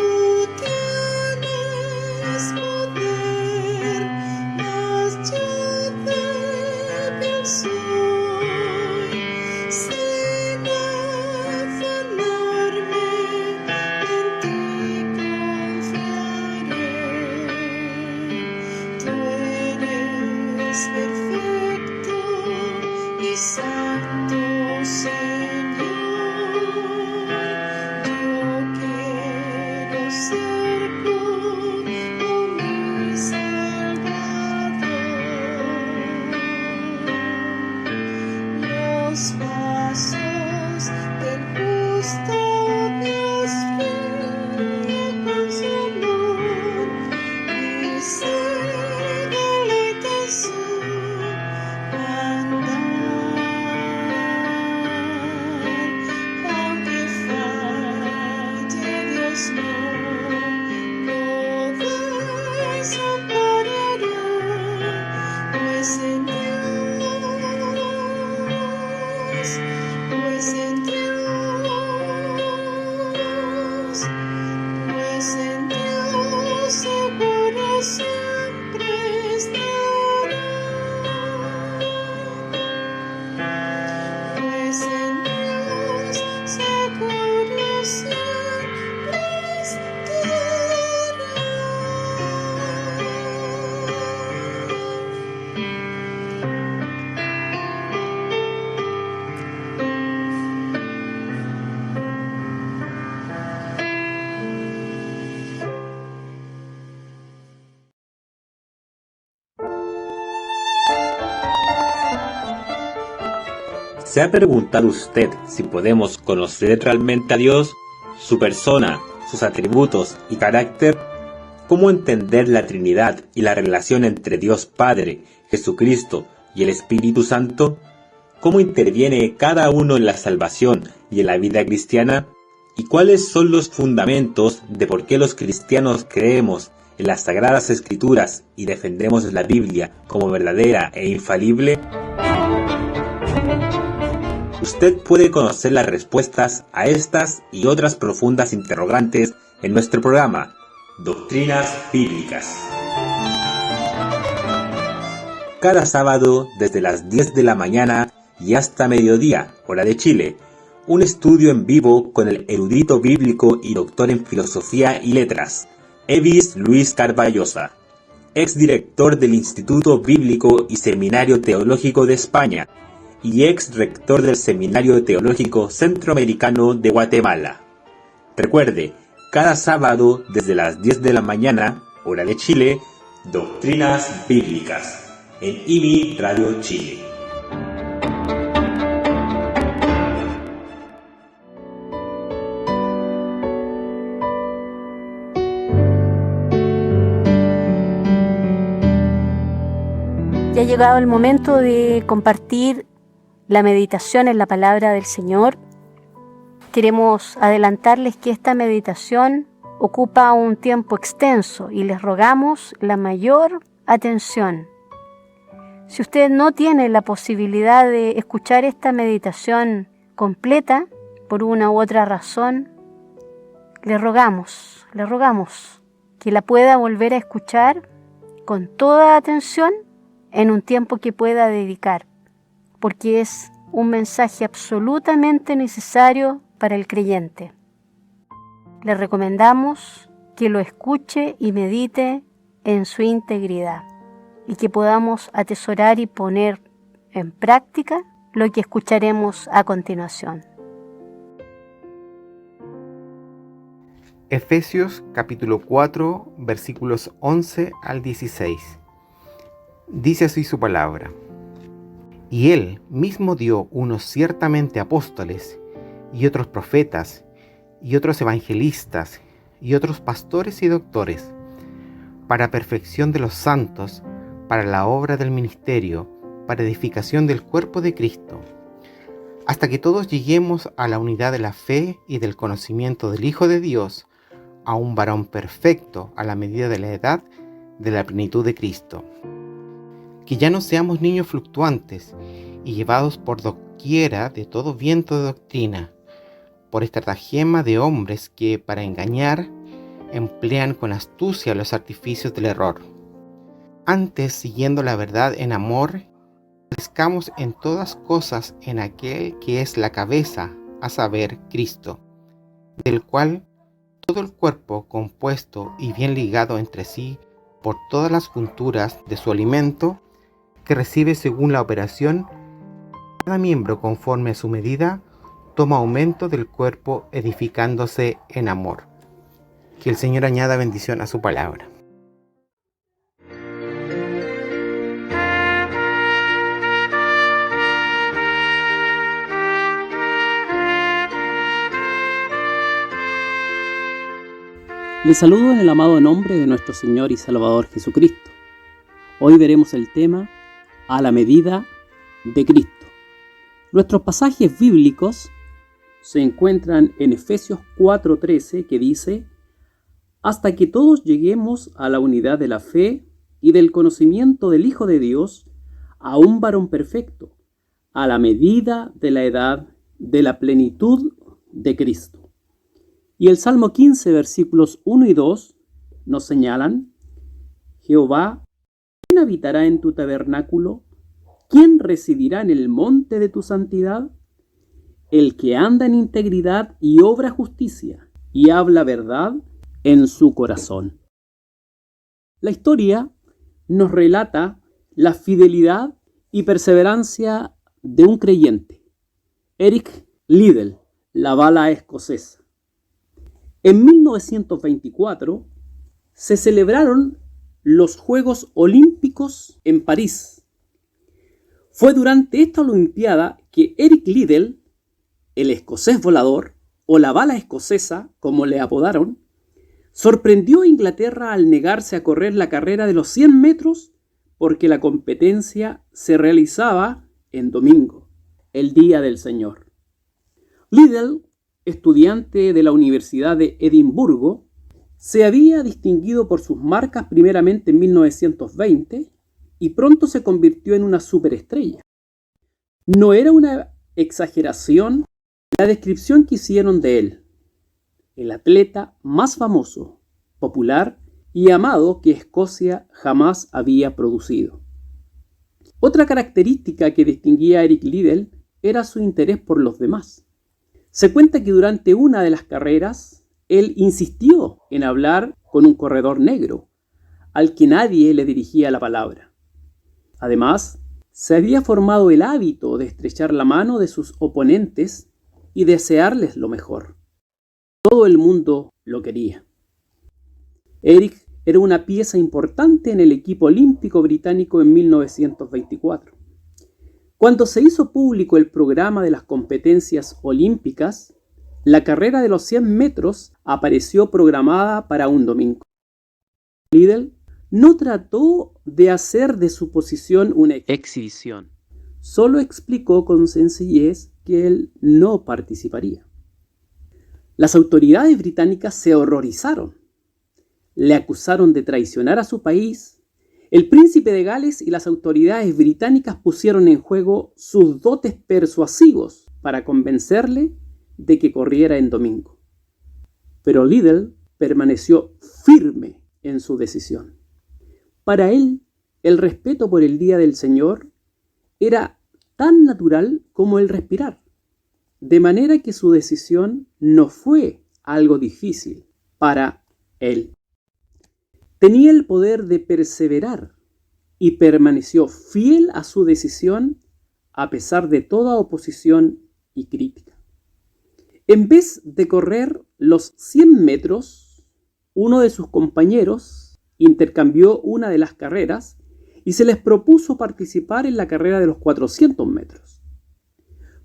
tienes poder, mas yo débil soy, sin afanarme, en ti confiaré. Tú eres perfecto y santo, Señor. Yo quiero ser como mi Salvador. Los pasos del justo Dios guía con su amor y se deleita en su andar. Aunque falle, Dios no desamparará, pues en Dios seguro siempre estará. Pues en Dios seguro siempre estará. ¿Se ha preguntado usted si podemos conocer realmente a Dios, su persona, sus atributos y carácter? ¿Cómo entender la Trinidad y la relación entre Dios Padre, Jesucristo y el Espíritu Santo? ¿Cómo interviene cada uno en la salvación y en la vida cristiana? ¿Y cuáles son los fundamentos de por qué los cristianos creemos en las Sagradas Escrituras y defendemos la Biblia como verdadera e infalible? Usted puede conocer las respuestas a estas y otras profundas interrogantes en nuestro programa, Doctrinas Bíblicas. Cada sábado desde las 10 de la mañana y hasta mediodía, hora de Chile, un estudio en vivo con el erudito bíblico y doctor en filosofía y letras, Evis Luis Carballosa, exdirector del Instituto Bíblico y Seminario Teológico de España, y ex rector del Seminario Teológico Centroamericano de Guatemala. Recuerde, cada sábado desde las 10 de la mañana, hora de Chile, Doctrinas Bíblicas, en IMI Radio Chile. Ya ha llegado el momento de compartir la meditación en la palabra del Señor. Queremos adelantarles que esta meditación ocupa un tiempo extenso y les rogamos la mayor atención. Si usted no tiene la posibilidad de escuchar esta meditación completa por una u otra razón, le rogamos que la pueda volver a escuchar con toda atención en un tiempo que pueda dedicar, porque es un mensaje absolutamente necesario para el creyente. Le recomendamos que lo escuche y medite en su integridad y que podamos atesorar y poner en práctica lo que escucharemos a continuación. Efesios capítulo 4, versículos 11 al 16. Dice así su palabra: Y Él mismo dio unos ciertamente apóstoles, y otros profetas, y otros evangelistas, y otros pastores y doctores, para perfección de los santos, para la obra del ministerio, para edificación del cuerpo de Cristo, hasta que todos lleguemos a la unidad de la fe y del conocimiento del Hijo de Dios, a un varón perfecto a la medida de la edad de la plenitud de Cristo. Que ya no seamos niños fluctuantes y llevados por doquiera de todo viento de doctrina, por estratagema de hombres que para engañar emplean con astucia los artificios del error. Antes, siguiendo la verdad en amor, crezcamos en todas cosas en aquel que es la cabeza, a saber, Cristo, del cual todo el cuerpo, compuesto y bien ligado entre sí por todas las junturas de su alimento, que recibe según la operación, cada miembro conforme a su medida, toma aumento del cuerpo, edificándose en amor. Que el Señor añada bendición a su palabra. Les saludo en el amado nombre de nuestro Señor y Salvador Jesucristo. Hoy veremos el tema a la medida de Cristo. Nuestros pasajes bíblicos se encuentran en Efesios 4:13, que dice: hasta que todos lleguemos a la unidad de la fe y del conocimiento del Hijo de Dios, a un varón perfecto, a la medida de la edad de la plenitud de Cristo. Y el Salmo 15, versículos 1 y 2 nos señalan: Jehová, ¿quién habitará en tu tabernáculo? ¿Quién residirá en el monte de tu santidad? El que anda en integridad y obra justicia, y habla verdad en su corazón. La historia nos relata la fidelidad y perseverancia de un creyente, Eric Liddell, la bala escocesa. En 1924 se celebraron los Juegos Olímpicos en París. Fue durante esta Olimpiada que Eric Liddell, el escocés volador, o la bala escocesa, como le apodaron, sorprendió a Inglaterra al negarse a correr la carrera de los 100 metros porque la competencia se realizaba en domingo, el Día del Señor. Liddell, estudiante de la Universidad de Edimburgo, se había distinguido por sus marcas primeramente en 1920 y pronto se convirtió en una superestrella. No era una exageración la descripción que hicieron de él: el atleta más famoso, popular y amado que Escocia jamás había producido. Otra característica que distinguía a Eric Liddell era su interés por los demás. Se cuenta que durante una de las carreras, él insistió en hablar con un corredor negro, al que nadie le dirigía la palabra. Además, se había formado el hábito de estrechar la mano de sus oponentes y desearles lo mejor. Todo el mundo lo quería. Eric era una pieza importante en el equipo olímpico británico en 1924. Cuando se hizo público el programa de las competencias olímpicas, la carrera de los 100 metros apareció programada para un domingo. Liddell no trató de hacer de su posición una exhibición, solo explicó con sencillez que él no participaría. Las autoridades británicas se horrorizaron. Le acusaron de traicionar a su país. El príncipe de Gales y las autoridades británicas pusieron en juego sus dotes persuasivos para convencerle de que corriera en domingo. Pero Liddell permaneció firme en su decisión. Para él, el respeto por el Día del Señor era tan natural como el respirar, de manera que su decisión no fue algo difícil para él. Tenía el poder de perseverar y permaneció fiel a su decisión a pesar de toda oposición y crítica. En vez de correr los 100 metros, uno de sus compañeros intercambió una de las carreras y se les propuso participar en la carrera de los 400 metros.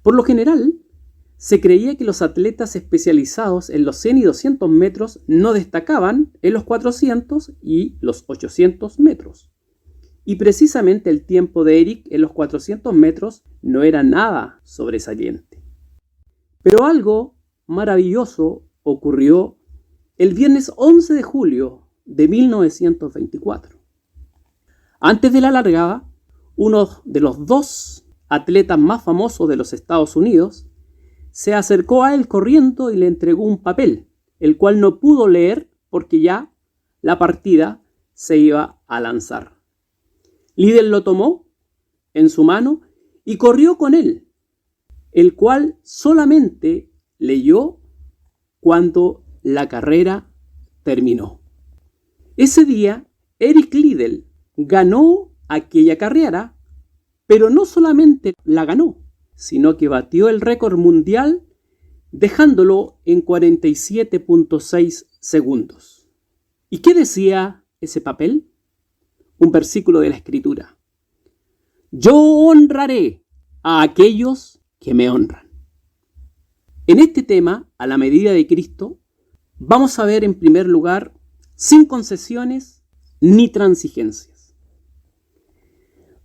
Por lo general, se creía que los atletas especializados en los 100 y 200 metros no destacaban en los 400 y los 800 metros. Y precisamente el tiempo de Eric en los 400 metros no era nada sobresaliente. Pero algo maravilloso ocurrió el viernes 11 de julio de 1924. Antes de la largada, uno de los dos atletas más famosos de los Estados Unidos se acercó a él corriendo y le entregó un papel, el cual no pudo leer porque ya la partida se iba a lanzar. Liddell lo tomó en su mano y corrió con él, el cual solamente leyó cuando la carrera terminó. Ese día, Eric Liddell ganó aquella carrera, pero no solamente la ganó, sino que batió el récord mundial dejándolo en 47.6 segundos. ¿Y qué decía ese papel? Un versículo de la Escritura. Yo honraré a aquellos que me honran. En este tema, a la medida de Cristo, vamos a ver en primer lugar, sin concesiones ni transigencias.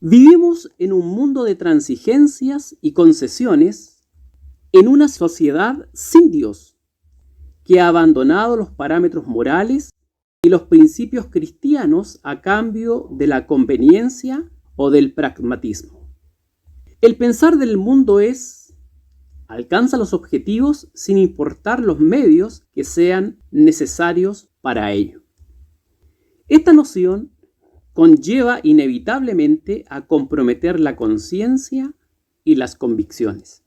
Vivimos en un mundo de transigencias y concesiones en una sociedad sin Dios, que ha abandonado los parámetros morales y los principios cristianos a cambio de la conveniencia o del pragmatismo. El pensar del mundo alcanza los objetivos sin importar los medios que sean necesarios para ello. Esta noción conlleva inevitablemente a comprometer la conciencia y las convicciones.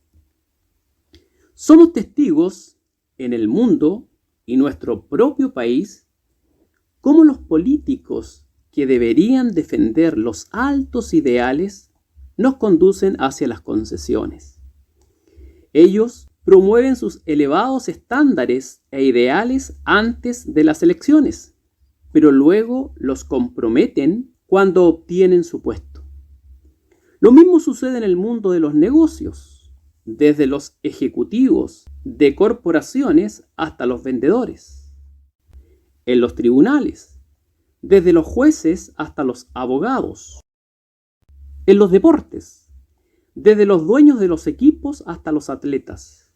Somos testigos en el mundo y nuestro propio país cómo los políticos que deberían defender los altos ideales nos conducen hacia las concesiones. Ellos promueven sus elevados estándares e ideales antes de las elecciones, pero luego los comprometen cuando obtienen su puesto. Lo mismo sucede en el mundo de los negocios, desde los ejecutivos de corporaciones hasta los vendedores. En los tribunales, desde los jueces hasta los abogados. En los deportes, desde los dueños de los equipos hasta los atletas.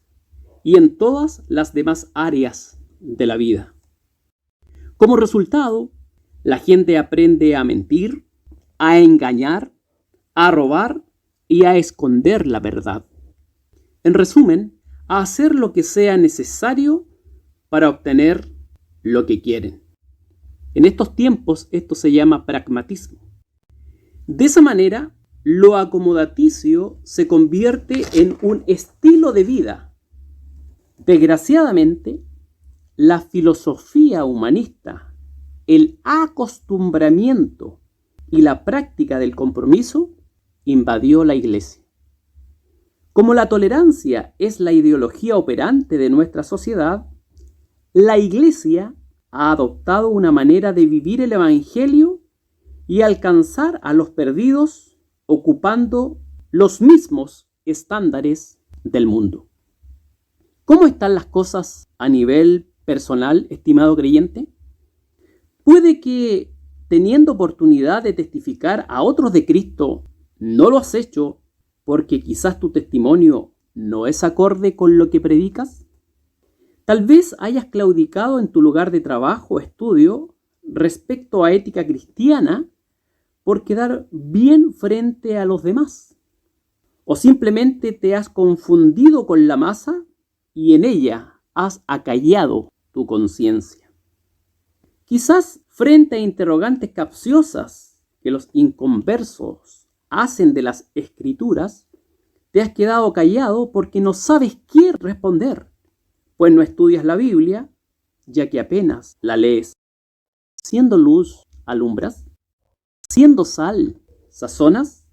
Y en todas las demás áreas de la vida. Como resultado, la gente aprende a mentir, a engañar, a robar y a esconder la verdad. En resumen, a hacer lo que sea necesario para obtener lo que quieren. En estos tiempos esto se llama pragmatismo. De esa manera, lo acomodaticio se convierte en un estilo de vida. Desgraciadamente, la filosofía humanista, el acostumbramiento y la práctica del compromiso invadió la Iglesia. Como la tolerancia es la ideología operante de nuestra sociedad, la Iglesia ha adoptado una manera de vivir el Evangelio y alcanzar a los perdidos ocupando los mismos estándares del mundo. ¿Cómo están las cosas a nivel personal, estimado creyente? Puede que, teniendo oportunidad de testificar a otros de Cristo, no lo has hecho porque quizás tu testimonio no es acorde con lo que predicas. Tal vez hayas claudicado en tu lugar de trabajo o estudio respecto a ética cristiana por quedar bien frente a los demás. O simplemente te has confundido con la masa y en ella has acallado tu conciencia. Quizás frente a interrogantes capciosas que los inconversos hacen de las Escrituras, te has quedado callado porque no sabes qué responder, pues no estudias la Biblia, ya que apenas la lees. Siendo luz, alumbras. Siendo sal, sazonas.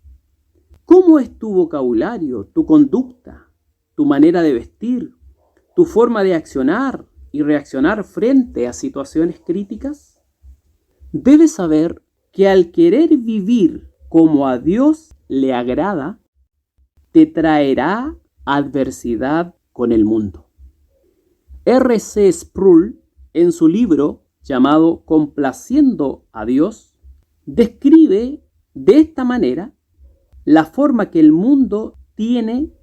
¿Cómo es tu vocabulario, tu conducta, tu manera de vestir, tu forma de accionar y reaccionar frente a situaciones críticas? Debes saber que al querer vivir como a Dios le agrada, te traerá adversidad con el mundo. R.C. Sproul, en su libro llamado Complaciendo a Dios, describe de esta manera la forma que el mundo tiene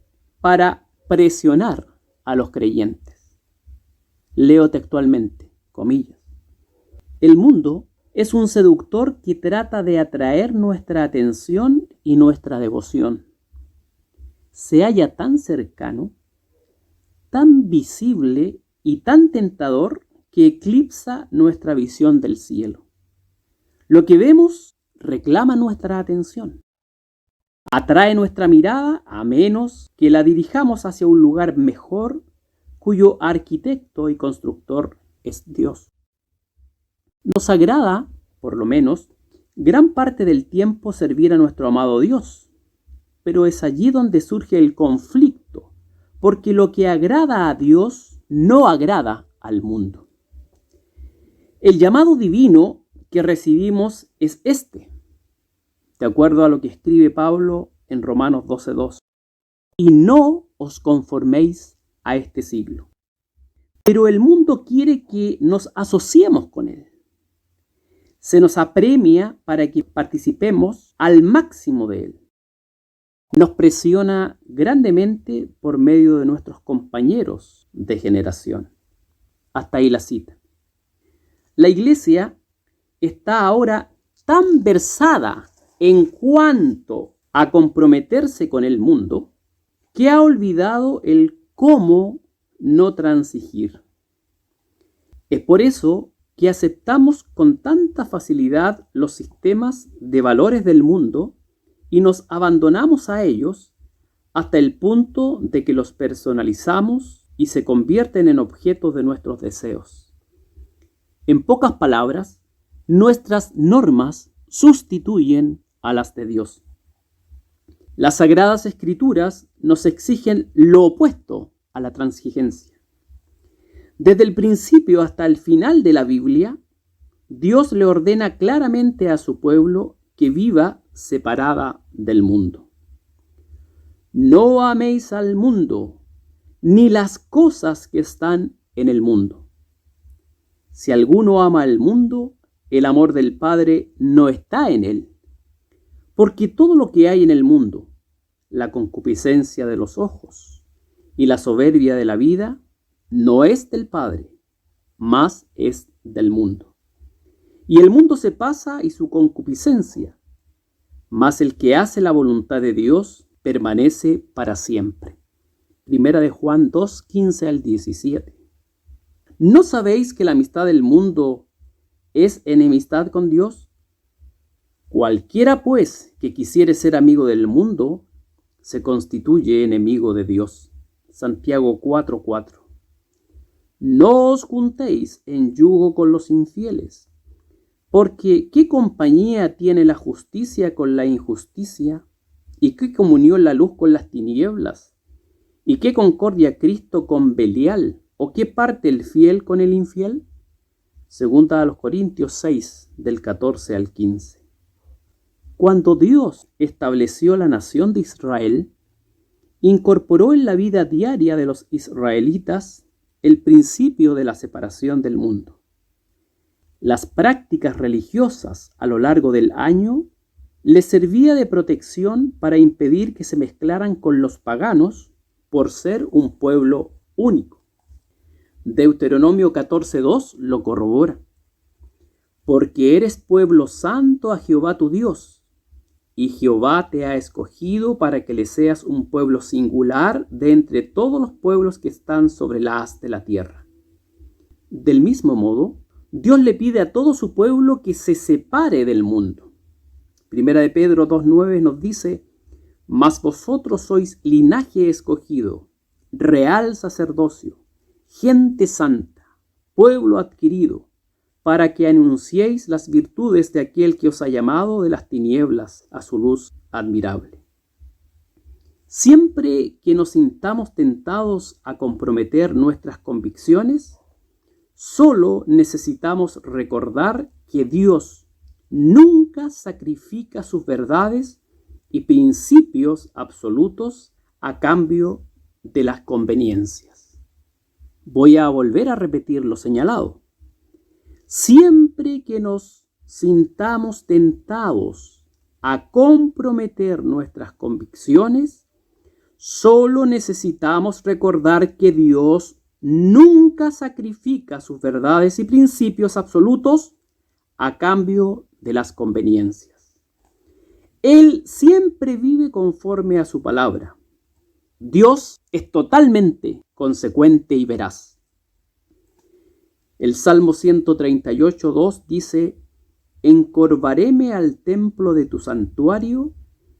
para presionar a los creyentes. Leo textualmente. comillas. El mundo es un seductor que trata de atraer nuestra atención y nuestra devoción. Se halla tan cercano, tan visible y tan tentador que eclipsa nuestra visión del cielo. Lo que vemos reclama nuestra atención. Atrae nuestra mirada a menos que la dirijamos hacia un lugar mejor cuyo arquitecto y constructor es Dios. Nos agrada, por lo menos, gran parte del tiempo servir a nuestro amado Dios, pero es allí donde surge el conflicto, porque lo que agrada a Dios no agrada al mundo. El llamado divino que recibimos es este, de acuerdo a lo que escribe Pablo en Romanos 12:2. Y no os conforméis a este siglo. Pero el mundo quiere que nos asociemos con él. Se nos apremia para que participemos al máximo de él. Nos presiona grandemente por medio de nuestros compañeros de generación. Hasta ahí la cita. La iglesia está ahora tan versada en cuanto a comprometerse con el mundo que ha olvidado el cómo no transigir. Es por eso que aceptamos con tanta facilidad los sistemas de valores del mundo y nos abandonamos a ellos hasta el punto de que los personalizamos y se convierten en objetos de nuestros deseos. En pocas palabras, nuestras normas sustituyen a las de Dios. Las Sagradas Escrituras nos exigen lo opuesto a la transigencia. Desde el principio hasta el final de la Biblia, Dios le ordena claramente a su pueblo que viva separada del mundo. No améis al mundo, ni las cosas que están en el mundo. Si alguno ama al mundo, el amor del Padre no está en él. Porque todo lo que hay en el mundo, la concupiscencia de los ojos y la soberbia de la vida, no es del Padre, mas es del mundo. Y el mundo se pasa y su concupiscencia, mas el que hace la voluntad de Dios permanece para siempre. Primera de Juan 2, 15 al 17. ¿No sabéis que la amistad del mundo es enemistad con Dios? Cualquiera, pues, que quisiere ser amigo del mundo, se constituye enemigo de Dios. Santiago 4:4. No os juntéis en yugo con los infieles, porque ¿qué compañía tiene la justicia con la injusticia? ¿Y qué comunión la luz con las tinieblas? ¿Y qué concordia Cristo con Belial? ¿O qué parte el fiel con el infiel? Segunda a los Corintios 6, del 14 al 15. Cuando Dios estableció la nación de Israel, incorporó en la vida diaria de los israelitas el principio de la separación del mundo. Las prácticas religiosas a lo largo del año les servía de protección para impedir que se mezclaran con los paganos por ser un pueblo único. Deuteronomio 14:2 lo corrobora. Porque eres pueblo santo a Jehová tu Dios, y Jehová te ha escogido para que le seas un pueblo singular de entre todos los pueblos que están sobre la haz de la tierra. Del mismo modo, Dios le pide a todo su pueblo que se separe del mundo. Primera de Pedro 2:9 nos dice: Mas vosotros sois linaje escogido, real sacerdocio, gente santa, pueblo adquirido, para que anunciéis las virtudes de aquel que os ha llamado de las tinieblas a su luz admirable. Siempre que nos sintamos tentados a comprometer nuestras convicciones, solo necesitamos recordar que Dios nunca sacrifica sus verdades y principios absolutos a cambio de las conveniencias. Voy a volver a repetir lo señalado. Siempre que nos sintamos tentados a comprometer nuestras convicciones, solo necesitamos recordar que Dios nunca sacrifica sus verdades y principios absolutos a cambio de las conveniencias. Él siempre vive conforme a su palabra. Dios es totalmente consecuente y veraz. El Salmo 138:2 dice: encorvaréme al templo de tu santuario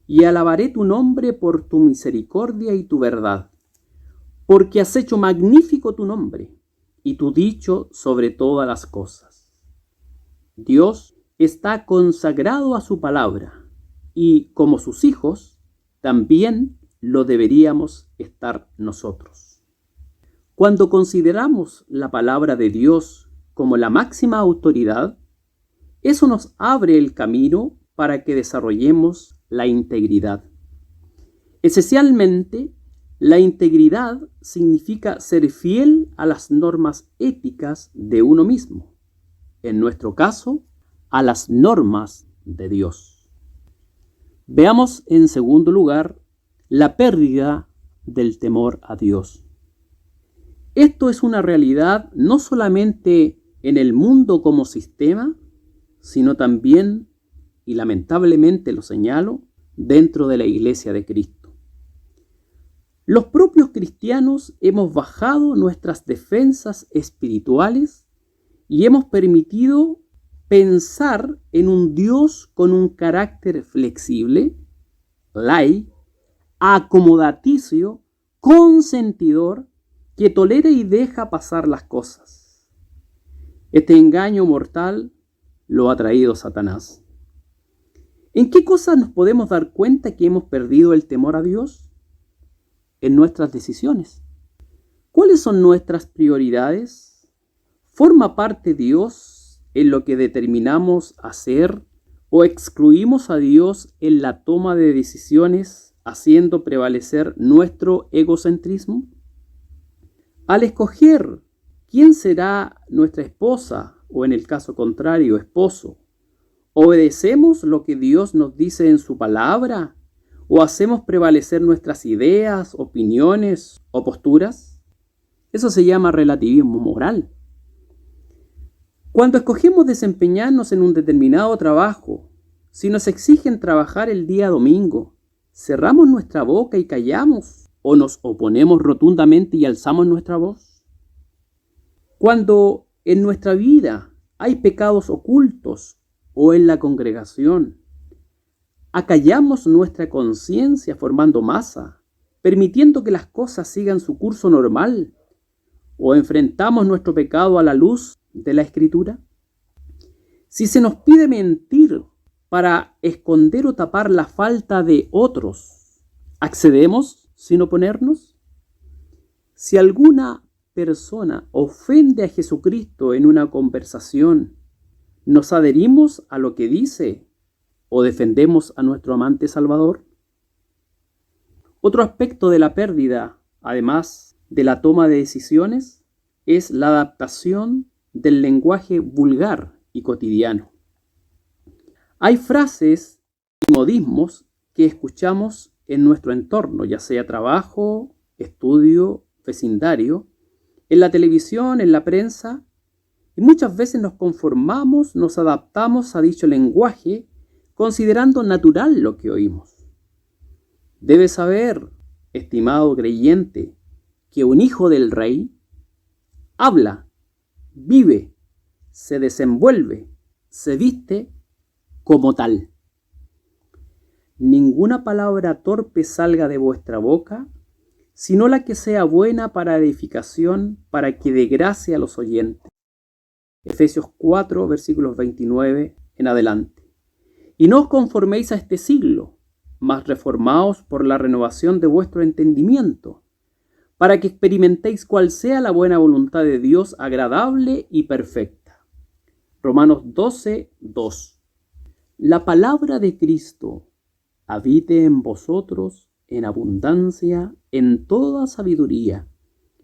y alabaré tu nombre por tu misericordia y tu verdad, porque has hecho magnífico tu nombre y tu dicho sobre todas las cosas. Dios está consagrado a su palabra y, como sus hijos, también lo deberíamos estar nosotros. Cuando consideramos la palabra de Dios como la máxima autoridad, eso nos abre el camino para que desarrollemos la integridad. Esencialmente, la integridad significa ser fiel a las normas éticas de uno mismo, en nuestro caso, a las normas de Dios. Veamos en segundo lugar la pérdida del temor a Dios. Esto es una realidad no solamente en el mundo como sistema, sino también, y lamentablemente lo señalo, dentro de la Iglesia de Cristo. Los propios cristianos hemos bajado nuestras defensas espirituales y hemos permitido pensar en un Dios con un carácter flexible, laico, acomodaticio, consentidor, que tolera y deja pasar las cosas. Este engaño mortal lo ha traído Satanás. ¿En qué cosas nos podemos dar cuenta que hemos perdido el temor a Dios? En nuestras decisiones. ¿Cuáles son nuestras prioridades? ¿Forma parte Dios en lo que determinamos hacer o excluimos a Dios en la toma de decisiones, haciendo prevalecer nuestro egocentrismo? Al escoger quién será nuestra esposa, o en el caso contrario, esposo, ¿obedecemos lo que Dios nos dice en su palabra? ¿O hacemos prevalecer nuestras ideas, opiniones o posturas? Eso se llama relativismo moral. Cuando escogemos desempeñarnos en un determinado trabajo, si nos exigen trabajar el día domingo, ¿cerramos nuestra boca y callamos? ¿O nos oponemos rotundamente y alzamos nuestra voz? Cuando en nuestra vida hay pecados ocultos o en la congregación, ¿acallamos nuestra conciencia formando masa, permitiendo que las cosas sigan su curso normal? ¿O enfrentamos nuestro pecado a la luz de la Escritura? Si se nos pide mentir para esconder o tapar la falta de otros, ¿accedemos sin oponernos? Si alguna persona ofende a Jesucristo en una conversación, ¿nos adherimos a lo que dice o defendemos a nuestro amante Salvador? Otro aspecto de la pérdida, además de la toma de decisiones, es la adaptación del lenguaje vulgar y cotidiano. Hay frases y modismos que escuchamos en nuestro entorno, ya sea trabajo, estudio, vecindario, en la televisión, en la prensa, y muchas veces nos conformamos, nos adaptamos a dicho lenguaje, considerando natural lo que oímos. Debes saber, estimado creyente, que un hijo del rey habla, vive, se desenvuelve, se viste como tal. Ninguna palabra torpe salga de vuestra boca, sino la que sea buena para edificación, para que dé gracia a los oyentes. Efesios 4, versículos 29 en adelante. Y no os conforméis a este siglo, mas reformaos por la renovación de vuestro entendimiento, para que experimentéis cuál sea la buena voluntad de Dios, agradable y perfecta. Romanos 12, 2. La palabra de Cristo habite en vosotros en abundancia, en toda sabiduría,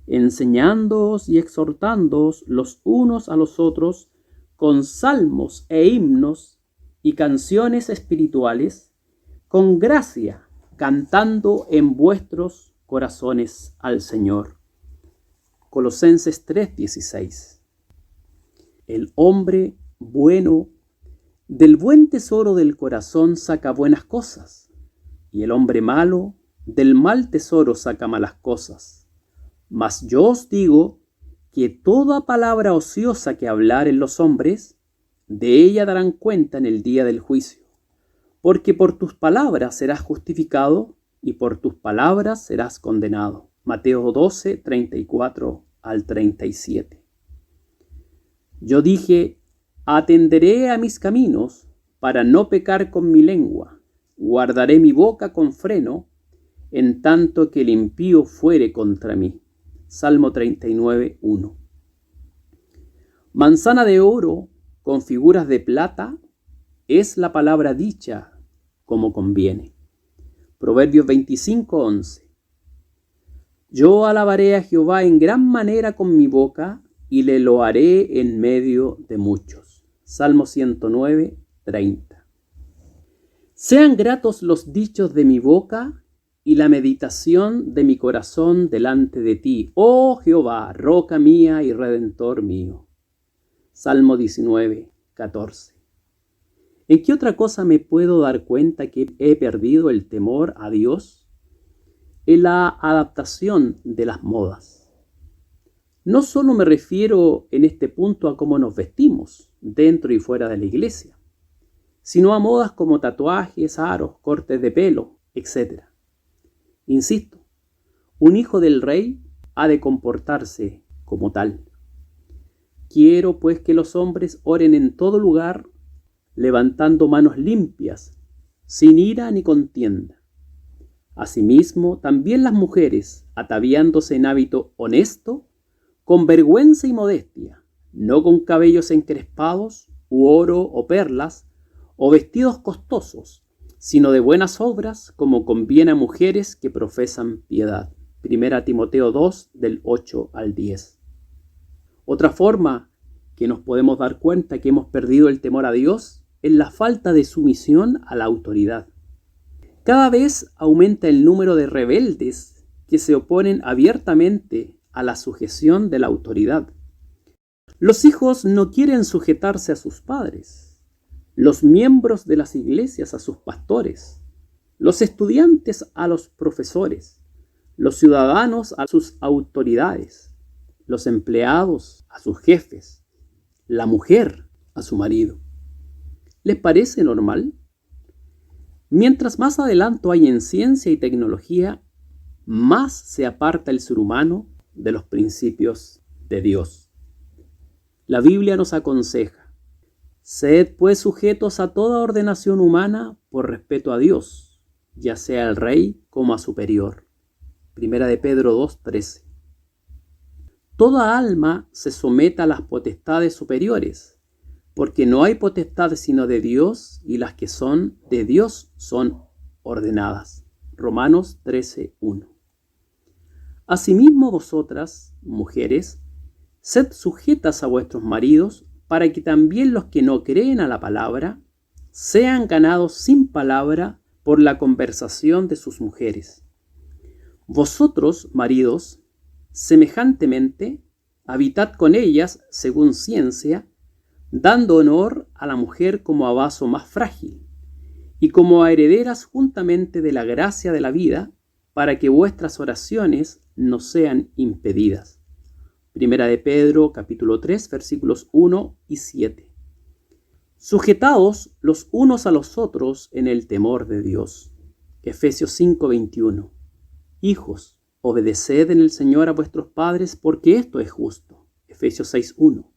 enseñándoos y exhortándoos los unos a los otros con salmos e himnos y canciones espirituales, con gracia, cantando en vuestros corazones al Señor. Colosenses 3:16. El hombre bueno del buen tesoro del corazón saca buenas cosas, y el hombre malo del mal tesoro saca malas cosas. Mas yo os digo que toda palabra ociosa que hablaren los hombres, de ella darán cuenta en el día del juicio. Porque por tus palabras serás justificado, y por tus palabras serás condenado. Mateo 12, 34 al 37. Yo dije, atenderé a mis caminos para no pecar con mi lengua. Guardaré mi boca con freno, en tanto que el impío fuere contra mí. Salmo 39, 1. Manzana de oro con figuras de plata es la palabra dicha como conviene. Proverbios 25, 11. Yo alabaré a Jehová en gran manera con mi boca, y le loaré en medio de muchos. Salmo 109, 30. Sean gratos los dichos de mi boca y la meditación de mi corazón delante de ti, oh Jehová, roca mía y redentor mío. Salmo 19, 14. ¿En qué otra cosa me puedo dar cuenta que he perdido el temor a Dios? En la adaptación de las modas. No solo me refiero en este punto a cómo nos vestimos, dentro y fuera de la iglesia, sino a modas como tatuajes, aros, cortes de pelo, etc. Insisto, un hijo del rey ha de comportarse como tal. Quiero pues que los hombres oren en todo lugar, levantando manos limpias, sin ira ni contienda. Asimismo, también las mujeres, ataviándose en hábito honesto, con vergüenza y modestia, no con cabellos encrespados, u oro o perlas, o vestidos costosos, sino de buenas obras, como conviene a mujeres que profesan piedad. 1 Timoteo 2, del 8 al 10. Otra forma que nos podemos dar cuenta que hemos perdido el temor a Dios es la falta de sumisión a la autoridad. Cada vez aumenta el número de rebeldes que se oponen abiertamente a la sujeción de la autoridad. Los hijos no quieren sujetarse a sus padres, los miembros de las iglesias a sus pastores, los estudiantes a los profesores, los ciudadanos a sus autoridades, los empleados a sus jefes, la mujer a su marido. ¿Les parece normal? Mientras más adelanto hay en ciencia y tecnología, más se aparta el ser humano de los principios de Dios. La Biblia nos aconseja: sed pues sujetos a toda ordenación humana por respeto a Dios, ya sea al rey como a superior. 1 de Pedro 2:13. Toda alma se someta a las potestades superiores, porque no hay potestad sino de Dios, y las que son de Dios son ordenadas. Romanos 13:1. Asimismo vosotras, mujeres, sed sujetas a vuestros maridos, para que también los que no creen a la palabra sean ganados sin palabra por la conversación de sus mujeres. Vosotros, maridos, semejantemente, habitad con ellas según ciencia, dando honor a la mujer como a vaso más frágil, y como a herederas juntamente de la gracia de la vida, para que vuestras oraciones no sean impedidas. 1 de Pedro, capítulo 3, versículos 1 y 7. Sujetaos los unos a los otros en el temor de Dios. Efesios 5:21. Hijos, obedeced en el Señor a vuestros padres, porque esto es justo. Efesios 6:1.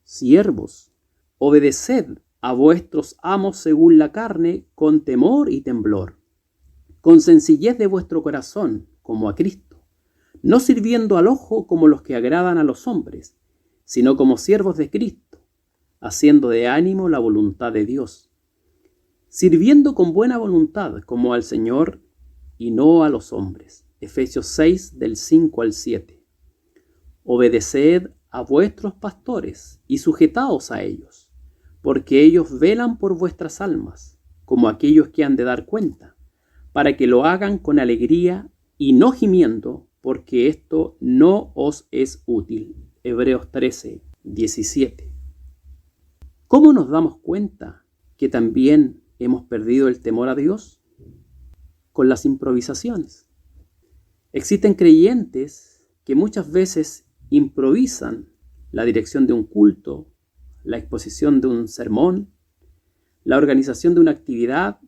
Siervos, obedeced a vuestros amos según la carne, con temor y temblor, con sencillez de vuestro corazón, como a Cristo, no sirviendo al ojo como los que agradan a los hombres, sino como siervos de Cristo, haciendo de ánimo la voluntad de Dios, sirviendo con buena voluntad como al Señor y no a los hombres. Efesios 6, del 5 al 7. Obedeced a vuestros pastores y sujetaos a ellos, porque ellos velan por vuestras almas, como aquellos que han de dar cuenta, para que lo hagan con alegría y no gimiendo, porque esto no os es útil. Hebreos 13, 17. ¿Cómo nos damos cuenta que también hemos perdido el temor a Dios? Con las improvisaciones. Existen creyentes que muchas veces improvisan la dirección de un culto, la exposición de un sermón, la organización de una actividad,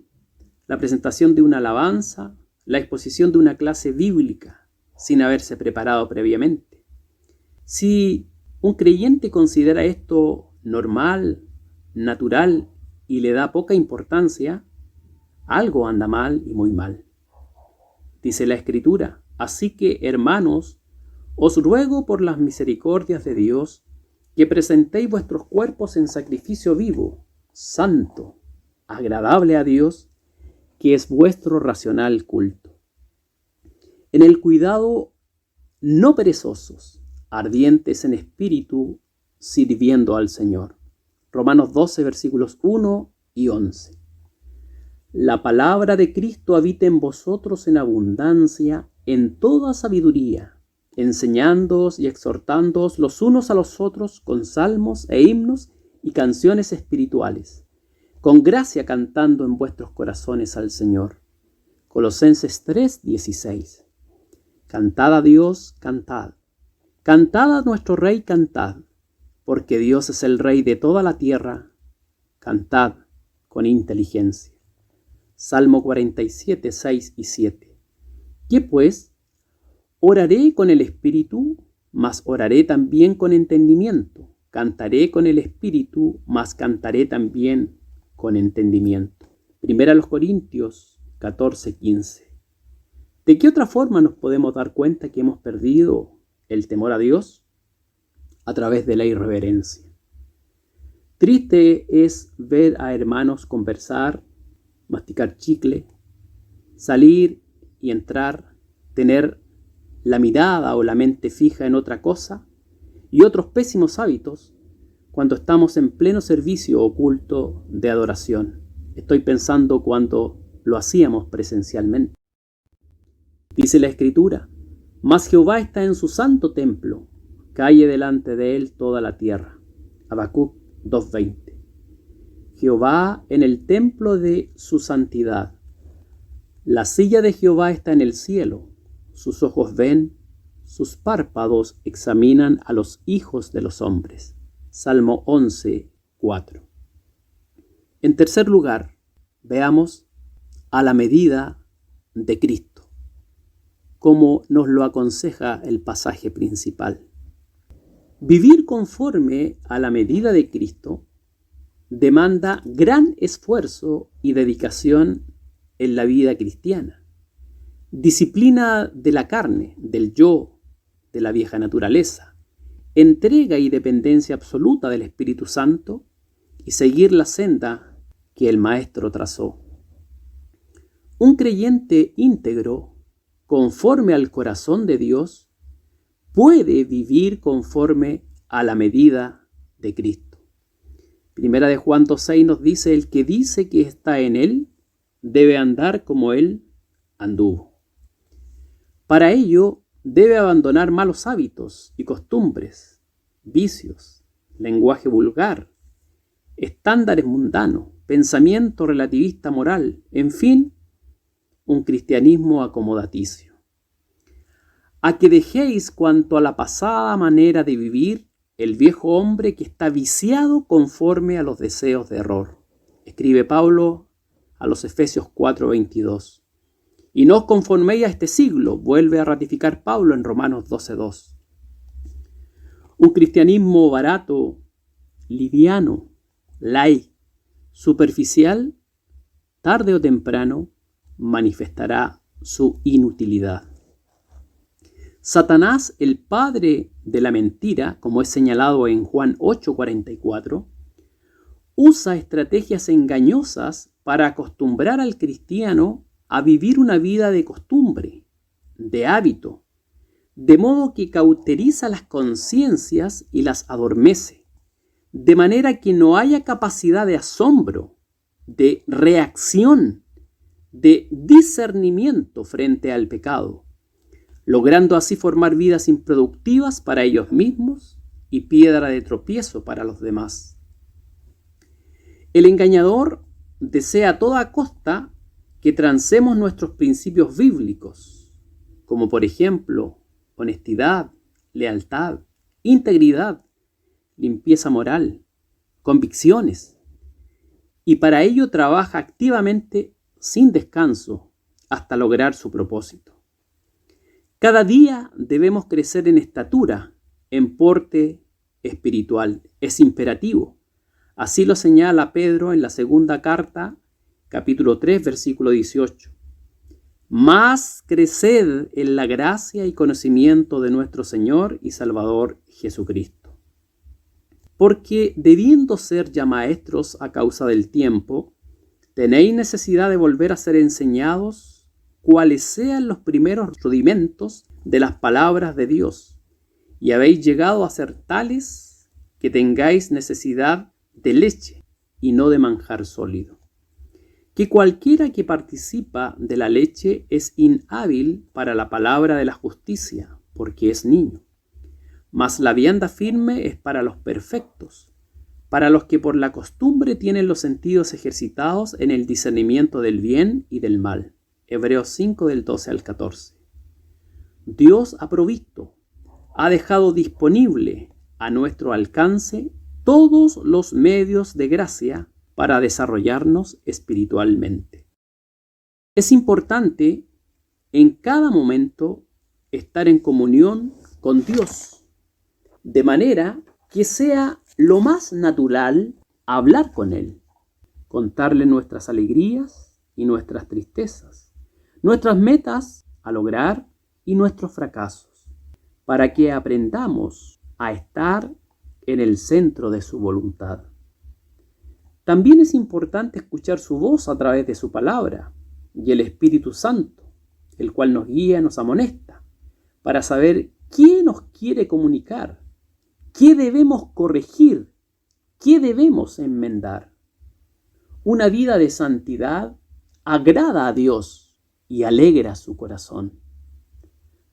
la presentación de una alabanza, la exposición de una clase bíblica, sin haberse preparado previamente. Si un creyente considera esto normal, natural y le da poca importancia, algo anda mal y muy mal. Dice la Escritura: así que, hermanos, os ruego por las misericordias de Dios que presentéis vuestros cuerpos en sacrificio vivo, santo, agradable a Dios, que es vuestro racional culto. En el cuidado, no perezosos, ardientes en espíritu, sirviendo al Señor. Romanos 12, versículos 1 y 11. La palabra de Cristo habita en vosotros en abundancia, en toda sabiduría, enseñándoos y exhortándoos los unos a los otros con salmos e himnos y canciones espirituales, con gracia cantando en vuestros corazones al Señor. Colosenses 3, 16. Cantad a Dios, cantad. Cantad a nuestro Rey, cantad, porque Dios es el Rey de toda la tierra. Cantad con inteligencia. Salmo 47, 6 y 7. ¿Qué pues? Oraré con el espíritu, mas oraré también con entendimiento. Cantaré con el espíritu, mas cantaré también con entendimiento. Primera a los Corintios 14, 15. ¿De qué otra forma nos podemos dar cuenta que hemos perdido el temor a Dios? A través de la irreverencia. Triste es ver a hermanos conversar, masticar chicle, salir y entrar, tener la mirada o la mente fija en otra cosa y otros pésimos hábitos cuando estamos en pleno servicio o culto de adoración. Estoy pensando cuando lo hacíamos presencialmente. Dice la Escritura: mas Jehová está en su santo templo, calle delante de él toda la tierra. Habacuc 2:20. Jehová en el templo de su santidad. La silla de Jehová está en el cielo. Sus ojos ven, sus párpados examinan a los hijos de los hombres. Salmo 11, 4. En tercer lugar, veamos a la medida de Cristo, como nos lo aconseja el pasaje principal. Vivir conforme a la medida de Cristo demanda gran esfuerzo y dedicación en la vida cristiana. Disciplina de la carne, del yo, de la vieja naturaleza, entrega y dependencia absoluta del Espíritu Santo y seguir la senda que el Maestro trazó. Un creyente íntegro, conforme al corazón de Dios, puede vivir conforme a la medida de Cristo. Primera de Juan 2:6 nos dice: el que dice que está en Él, debe andar como Él anduvo. Para ello, debe abandonar malos hábitos y costumbres, vicios, lenguaje vulgar, estándares mundanos, pensamiento relativista moral, en fin, un cristianismo acomodaticio. A que dejéis cuanto a la pasada manera de vivir el viejo hombre que está viciado conforme a los deseos de error. Escribe Pablo a los Efesios 4:22. Y no os conforméis a este siglo, vuelve a ratificar Pablo en Romanos 12:2. Un cristianismo barato, liviano, light, superficial, tarde o temprano manifestará su inutilidad. Satanás, el padre de la mentira, como es señalado en Juan 8:44, usa estrategias engañosas para acostumbrar al cristiano a vivir una vida de costumbre, de hábito, de modo que cauteriza las conciencias y las adormece, de manera que no haya capacidad de asombro, de reacción, de discernimiento frente al pecado, logrando así formar vidas improductivas para ellos mismos y piedra de tropiezo para los demás. El engañador desea a toda costa que transemos nuestros principios bíblicos, como por ejemplo honestidad, lealtad, integridad, limpieza moral, convicciones, y para ello trabaja activamente sin descanso hasta lograr su propósito. Cada día debemos crecer en estatura, en porte espiritual. Es imperativo. Así lo señala Pedro en la segunda carta, capítulo 3, versículo 18. Más creced en la gracia y conocimiento de nuestro Señor y Salvador Jesucristo. Porque debiendo ser ya maestros a causa del tiempo, tenéis necesidad de volver a ser enseñados cuáles sean los primeros rudimentos de las palabras de Dios, y habéis llegado a ser tales que tengáis necesidad de leche y no de manjar sólido. Que cualquiera que participa de la leche es inhábil para la palabra de la justicia, porque es niño. Mas la vianda firme es para los perfectos, para los que por la costumbre tienen los sentidos ejercitados en el discernimiento del bien y del mal. Hebreos 5 del 12 al 14. Dios ha provisto, ha dejado disponible a nuestro alcance todos los medios de gracia para desarrollarnos espiritualmente. Es importante en cada momento estar en comunión con Dios, de manera que sea lo más natural hablar con Él, contarle nuestras alegrías y nuestras tristezas, nuestras metas a lograr y nuestros fracasos, para que aprendamos a estar en el centro de su voluntad. También es importante escuchar su voz a través de su palabra y el Espíritu Santo, el cual nos guía, nos amonesta, para saber qué nos quiere comunicar, qué debemos corregir, qué debemos enmendar. Una vida de santidad agrada a Dios y alegra su corazón.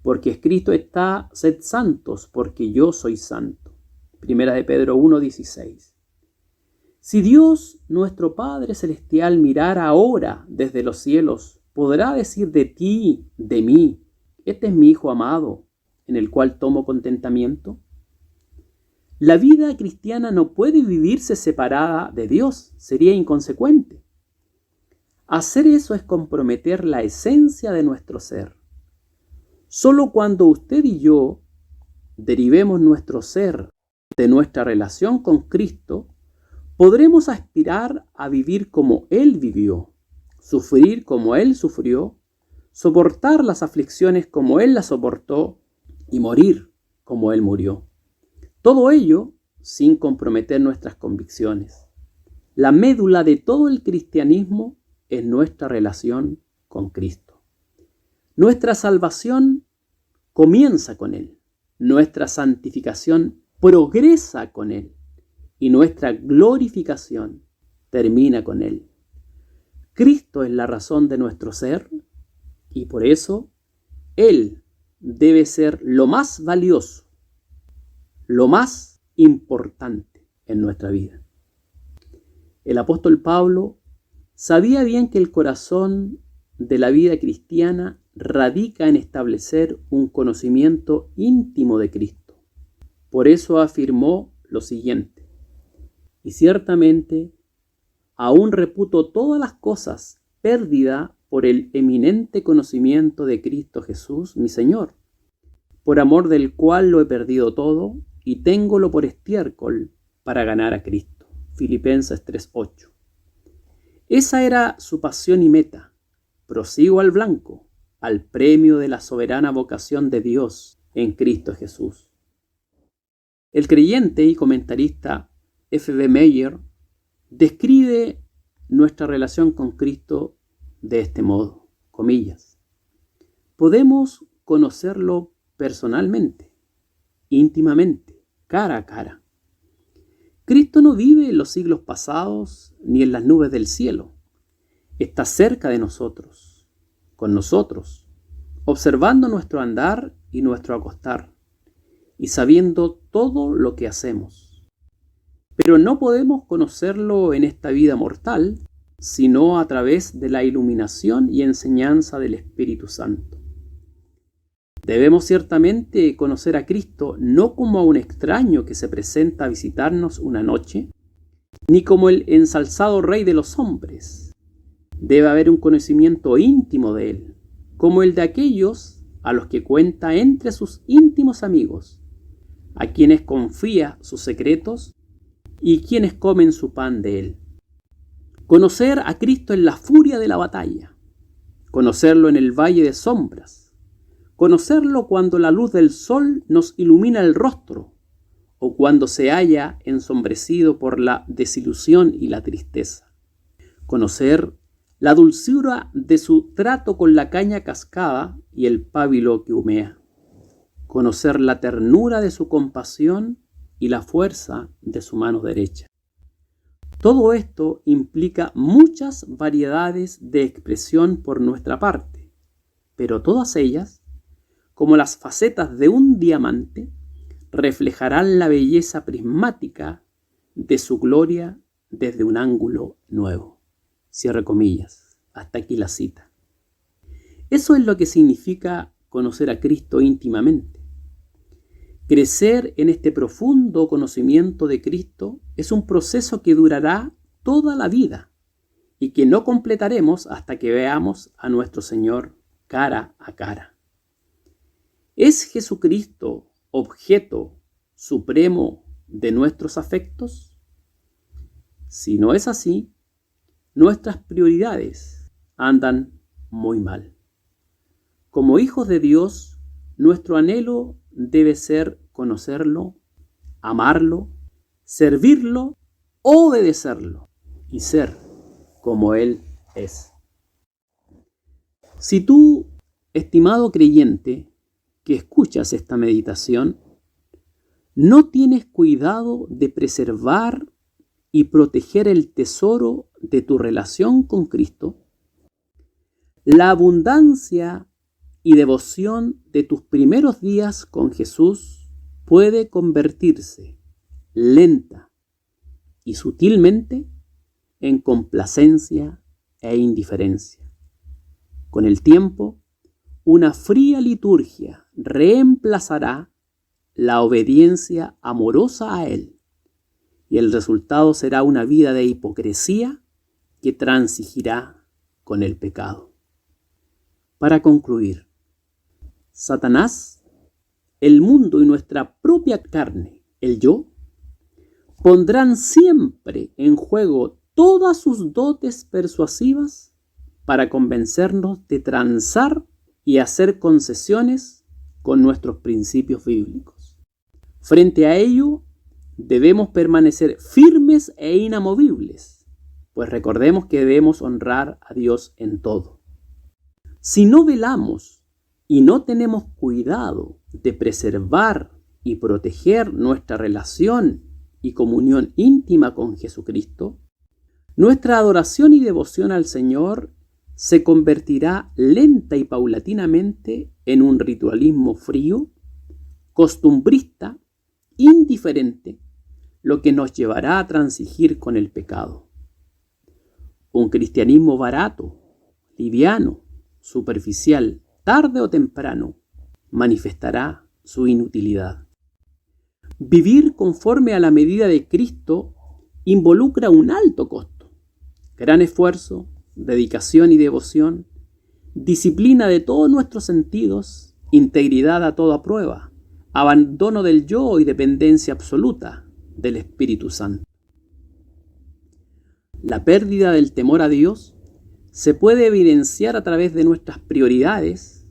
Porque escrito está: sed santos, porque yo soy santo. Primera de Pedro 1:16. Si Dios, nuestro Padre Celestial, mirara ahora desde los cielos, podrá decir de ti, de mí: este es mi Hijo amado, en el cual tomo contentamiento. La vida cristiana no puede vivirse separada de Dios, sería inconsecuente. Hacer eso es comprometer la esencia de nuestro ser. Solo cuando usted y yo derivemos nuestro ser de nuestra relación con Cristo, podremos aspirar a vivir como Él vivió, sufrir como Él sufrió, soportar las aflicciones como Él las soportó y morir como Él murió. Todo ello sin comprometer nuestras convicciones. La médula de todo el cristianismo es nuestra relación con Cristo. Nuestra salvación comienza con Él, nuestra santificación progresa con Él y nuestra glorificación termina con Él. Cristo es la razón de nuestro ser y por eso Él debe ser lo más valioso, lo más importante en nuestra vida. El apóstol Pablo sabía bien que el corazón de la vida cristiana radica en establecer un conocimiento íntimo de Cristo. Por eso afirmó lo siguiente: y ciertamente aún reputo todas las cosas pérdida por el eminente conocimiento de Cristo Jesús, mi Señor, por amor del cual lo he perdido todo y téngolo por estiércol para ganar a Cristo. Filipenses 3:8. Esa era su pasión y meta. Prosigo al blanco, al premio de la soberana vocación de Dios en Cristo Jesús. El creyente y comentarista F.B. Meyer describe nuestra relación con Cristo de este modo, comillas: podemos conocerlo personalmente, íntimamente, cara a cara. Cristo no vive en los siglos pasados ni en las nubes del cielo. Está cerca de nosotros, con nosotros, observando nuestro andar y nuestro acostar, y sabiendo todo lo que hacemos. Pero no podemos conocerlo en esta vida mortal, sino a través de la iluminación y enseñanza del Espíritu Santo. Debemos ciertamente conocer a Cristo no como a un extraño que se presenta a visitarnos una noche, ni como el ensalzado Rey de los hombres. Debe haber un conocimiento íntimo de Él, como el de aquellos a los que cuenta entre sus íntimos amigos, a quienes confía sus secretos y quienes comen su pan de Él. Conocer a Cristo en la furia de la batalla, conocerlo en el valle de sombras, conocerlo cuando la luz del sol nos ilumina el rostro o cuando se halla ensombrecido por la desilusión y la tristeza. Conocer la dulzura de su trato con la caña cascada y el pábilo que humea. Conocer la ternura de su compasión y la fuerza de su mano derecha. Todo esto implica muchas variedades de expresión por nuestra parte, pero todas ellas, como las facetas de un diamante, reflejarán la belleza prismática de su gloria desde un ángulo nuevo. Cierre comillas. Hasta aquí la cita. Eso es lo que significa conocer a Cristo íntimamente. Crecer en este profundo conocimiento de Cristo es un proceso que durará toda la vida y que no completaremos hasta que veamos a nuestro Señor cara a cara. ¿Es Jesucristo objeto supremo de nuestros afectos? Si no es así, nuestras prioridades andan muy mal. Como hijos de Dios, nuestro anhelo debe ser conocerlo, amarlo, servirlo, obedecerlo y ser como Él es. Si tú, estimado creyente, que escuchas esta meditación, no tienes cuidado de preservar y proteger el tesoro de tu relación con Cristo, la abundancia y devoción de tus primeros días con Jesús puede convertirse lenta y sutilmente en complacencia e indiferencia. Con el tiempo, una fría liturgia reemplazará la obediencia amorosa a Él, y el resultado será una vida de hipocresía que transigirá con el pecado. Para concluir, Satanás, el mundo y nuestra propia carne, el yo, pondrán siempre en juego todas sus dotes persuasivas para convencernos de transar y hacer concesiones con nuestros principios bíblicos. Frente a ello, debemos permanecer firmes e inamovibles, pues recordemos que debemos honrar a Dios en todo. Si no velamos y no tenemos cuidado de preservar y proteger nuestra relación y comunión íntima con Jesucristo, nuestra adoración y devoción al Señor se convertirá lenta y paulatinamente en un ritualismo frío, costumbrista, indiferente, lo que nos llevará a transigir con el pecado. Un cristianismo barato, liviano, superficial, tarde o temprano, manifestará su inutilidad. Vivir conforme a la medida de Cristo involucra un alto costo, gran esfuerzo, dedicación y devoción, disciplina de todos nuestros sentidos, integridad a toda prueba, abandono del yo y dependencia absoluta del Espíritu Santo. La pérdida del temor a Dios se puede evidenciar a través de nuestras prioridades,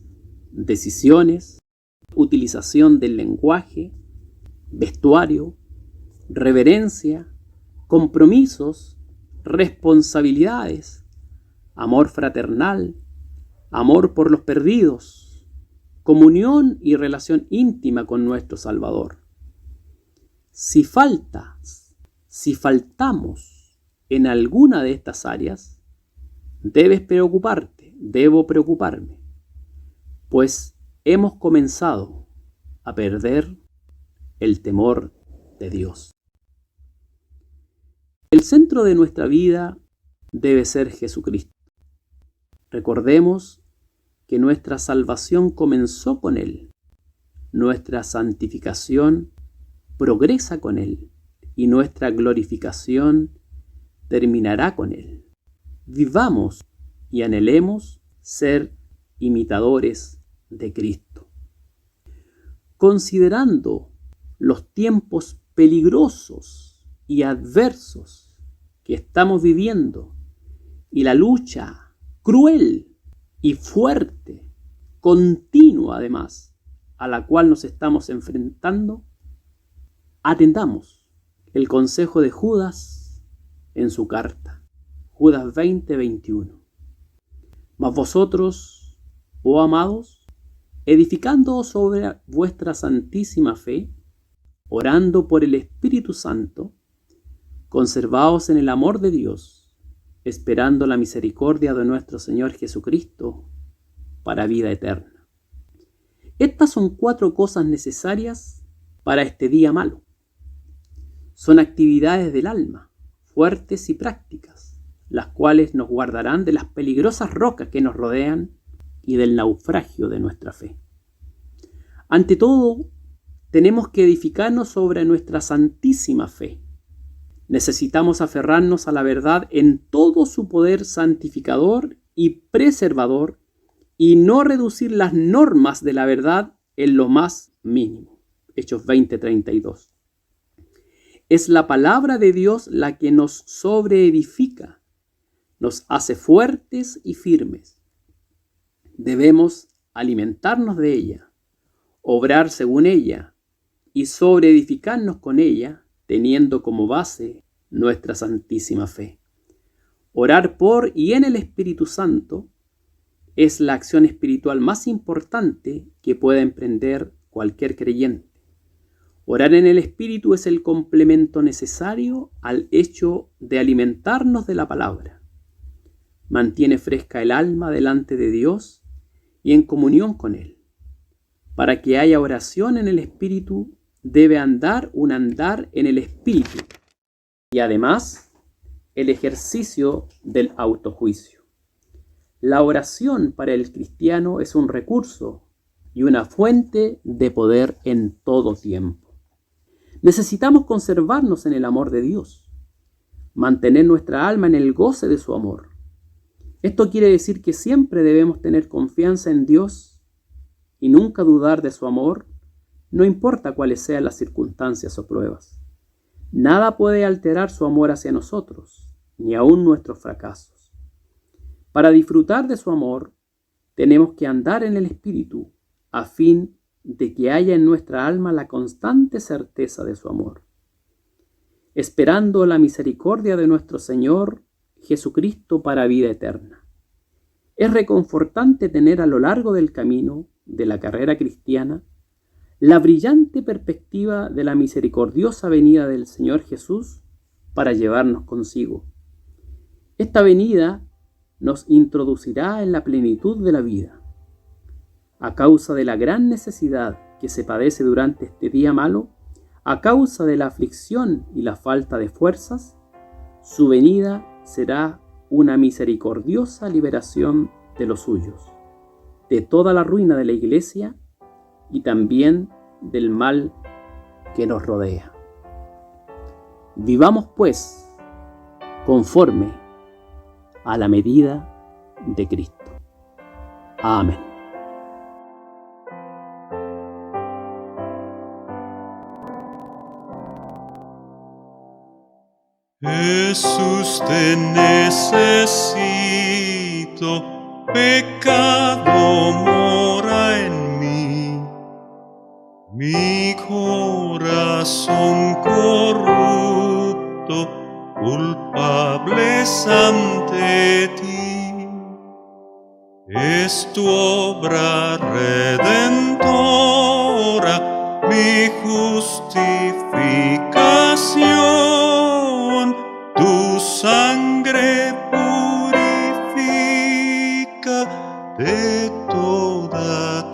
decisiones, utilización del lenguaje, vestuario, reverencia, compromisos, responsabilidades, amor fraternal, amor por los perdidos, comunión y relación íntima con nuestro Salvador. Si faltamos en alguna de estas áreas, debo preocuparme, pues hemos comenzado a perder el temor de Dios. El centro de nuestra vida debe ser Jesucristo. Recordemos que nuestra salvación comenzó con Él, nuestra santificación progresa con Él y nuestra glorificación terminará con Él. Vivamos y anhelemos ser imitadores de Cristo. Considerando los tiempos peligrosos y adversos que estamos viviendo y la lucha cruel y fuerte, continua además, a la cual nos estamos enfrentando, atendamos el consejo de Judas en su carta, Judas 20:21. Mas vosotros, oh amados, edificando sobre vuestra santísima fe, orando por el Espíritu Santo, conservaos en el amor de Dios, esperando la misericordia de nuestro Señor Jesucristo para vida eterna. Estas son 4 cosas necesarias para este día malo. Son actividades del alma, fuertes y prácticas, las cuales nos guardarán de las peligrosas rocas que nos rodean y del naufragio de nuestra fe. Ante todo, tenemos que edificarnos sobre nuestra santísima fe. Necesitamos aferrarnos a la verdad en todo su poder santificador y preservador y no reducir las normas de la verdad en lo más mínimo. Hechos 20:32. Es la palabra de Dios la que nos sobreedifica, nos hace fuertes y firmes. Debemos alimentarnos de ella, obrar según ella y sobreedificarnos con ella, teniendo como base nuestra santísima fe. Orar por y en el Espíritu Santo es la acción espiritual más importante que pueda emprender cualquier creyente. Orar en el Espíritu es el complemento necesario al hecho de alimentarnos de la palabra. Mantiene fresca el alma delante de Dios y en comunión con Él. Para que haya oración en el Espíritu, debe andar un andar en el Espíritu y además el ejercicio del autojuicio. La oración para el cristiano es un recurso y una fuente de poder en todo tiempo. Necesitamos conservarnos en el amor de Dios, mantener nuestra alma en el goce de su amor. Esto quiere decir que siempre debemos tener confianza en Dios y nunca dudar de su amor, no importa cuáles sean las circunstancias o pruebas. Nada puede alterar su amor hacia nosotros, ni aun nuestros fracasos. Para disfrutar de su amor, tenemos que andar en el Espíritu, a fin de que haya en nuestra alma la constante certeza de su amor. Esperando la misericordia de nuestro Señor Jesucristo para vida eterna. Es reconfortante tener a lo largo del camino de la carrera cristiana la brillante perspectiva de la misericordiosa venida del Señor Jesús para llevarnos consigo. Esta venida nos introducirá en la plenitud de la vida. A causa de la gran necesidad que se padece durante este día malo, a causa de la aflicción y la falta de fuerzas, su venida será una misericordiosa liberación de los suyos, de toda la ruina de la iglesia y también del mal que nos rodea. Vivamos pues conforme a la medida de Cristo. Amén. Jesús, te necesito, pecado mora en mí, mi corazón corrupto, culpable es ante ti. Es tu obra redentora, mi justificación, tu sangre purifica de toda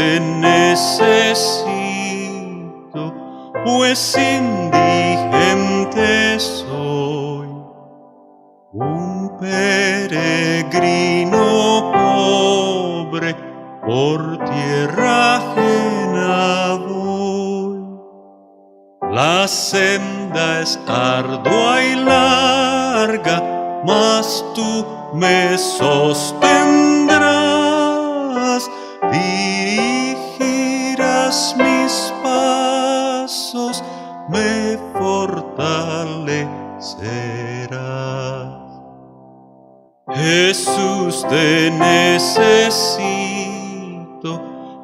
te necesito, pues indigente soy, un peregrino pobre, por tierra ajena voy. La senda es ardua y larga, mas tú me sostendrás, dirigirás mis pasos, me fortalecerás. Jesús, te necesito,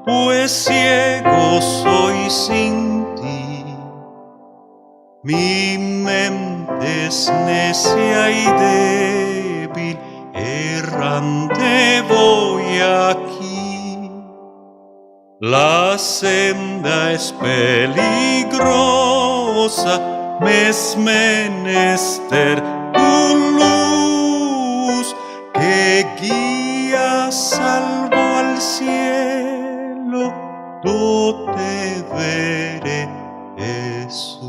pues ciego soy sin ti. Mi mente es necia y débil, errante voy aquí. La senda es peligrosa, me es menester tu luz, que guía salvo al cielo, yo te veré, Jesús.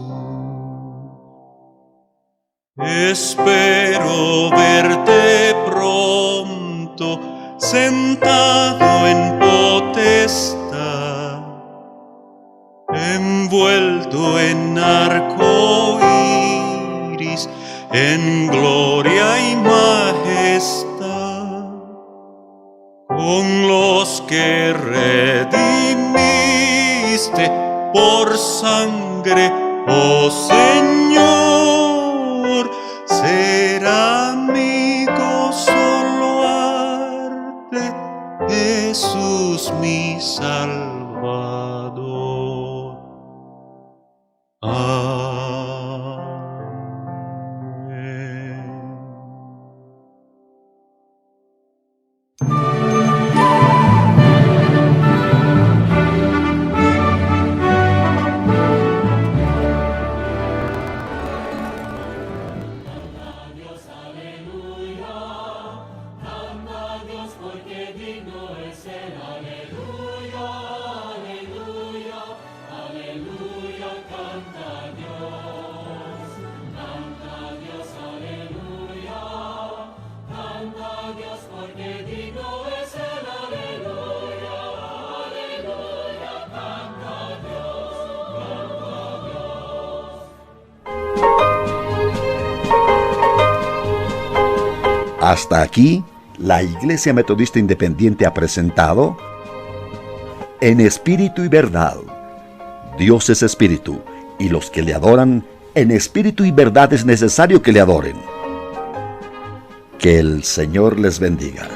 Espero verte pronto, sentado en potestad, envuelto en arco iris, en gloria y majestad, con los que redimiste por sangre, oh Señor. Será mi gozo loarte, Jesús mi Salvador. Amén. Hasta aquí, la Iglesia Metodista Independiente ha presentado En Espíritu y Verdad. Dios es Espíritu, y los que le adoran en espíritu y verdad es necesario que le adoren. Que el Señor les bendiga.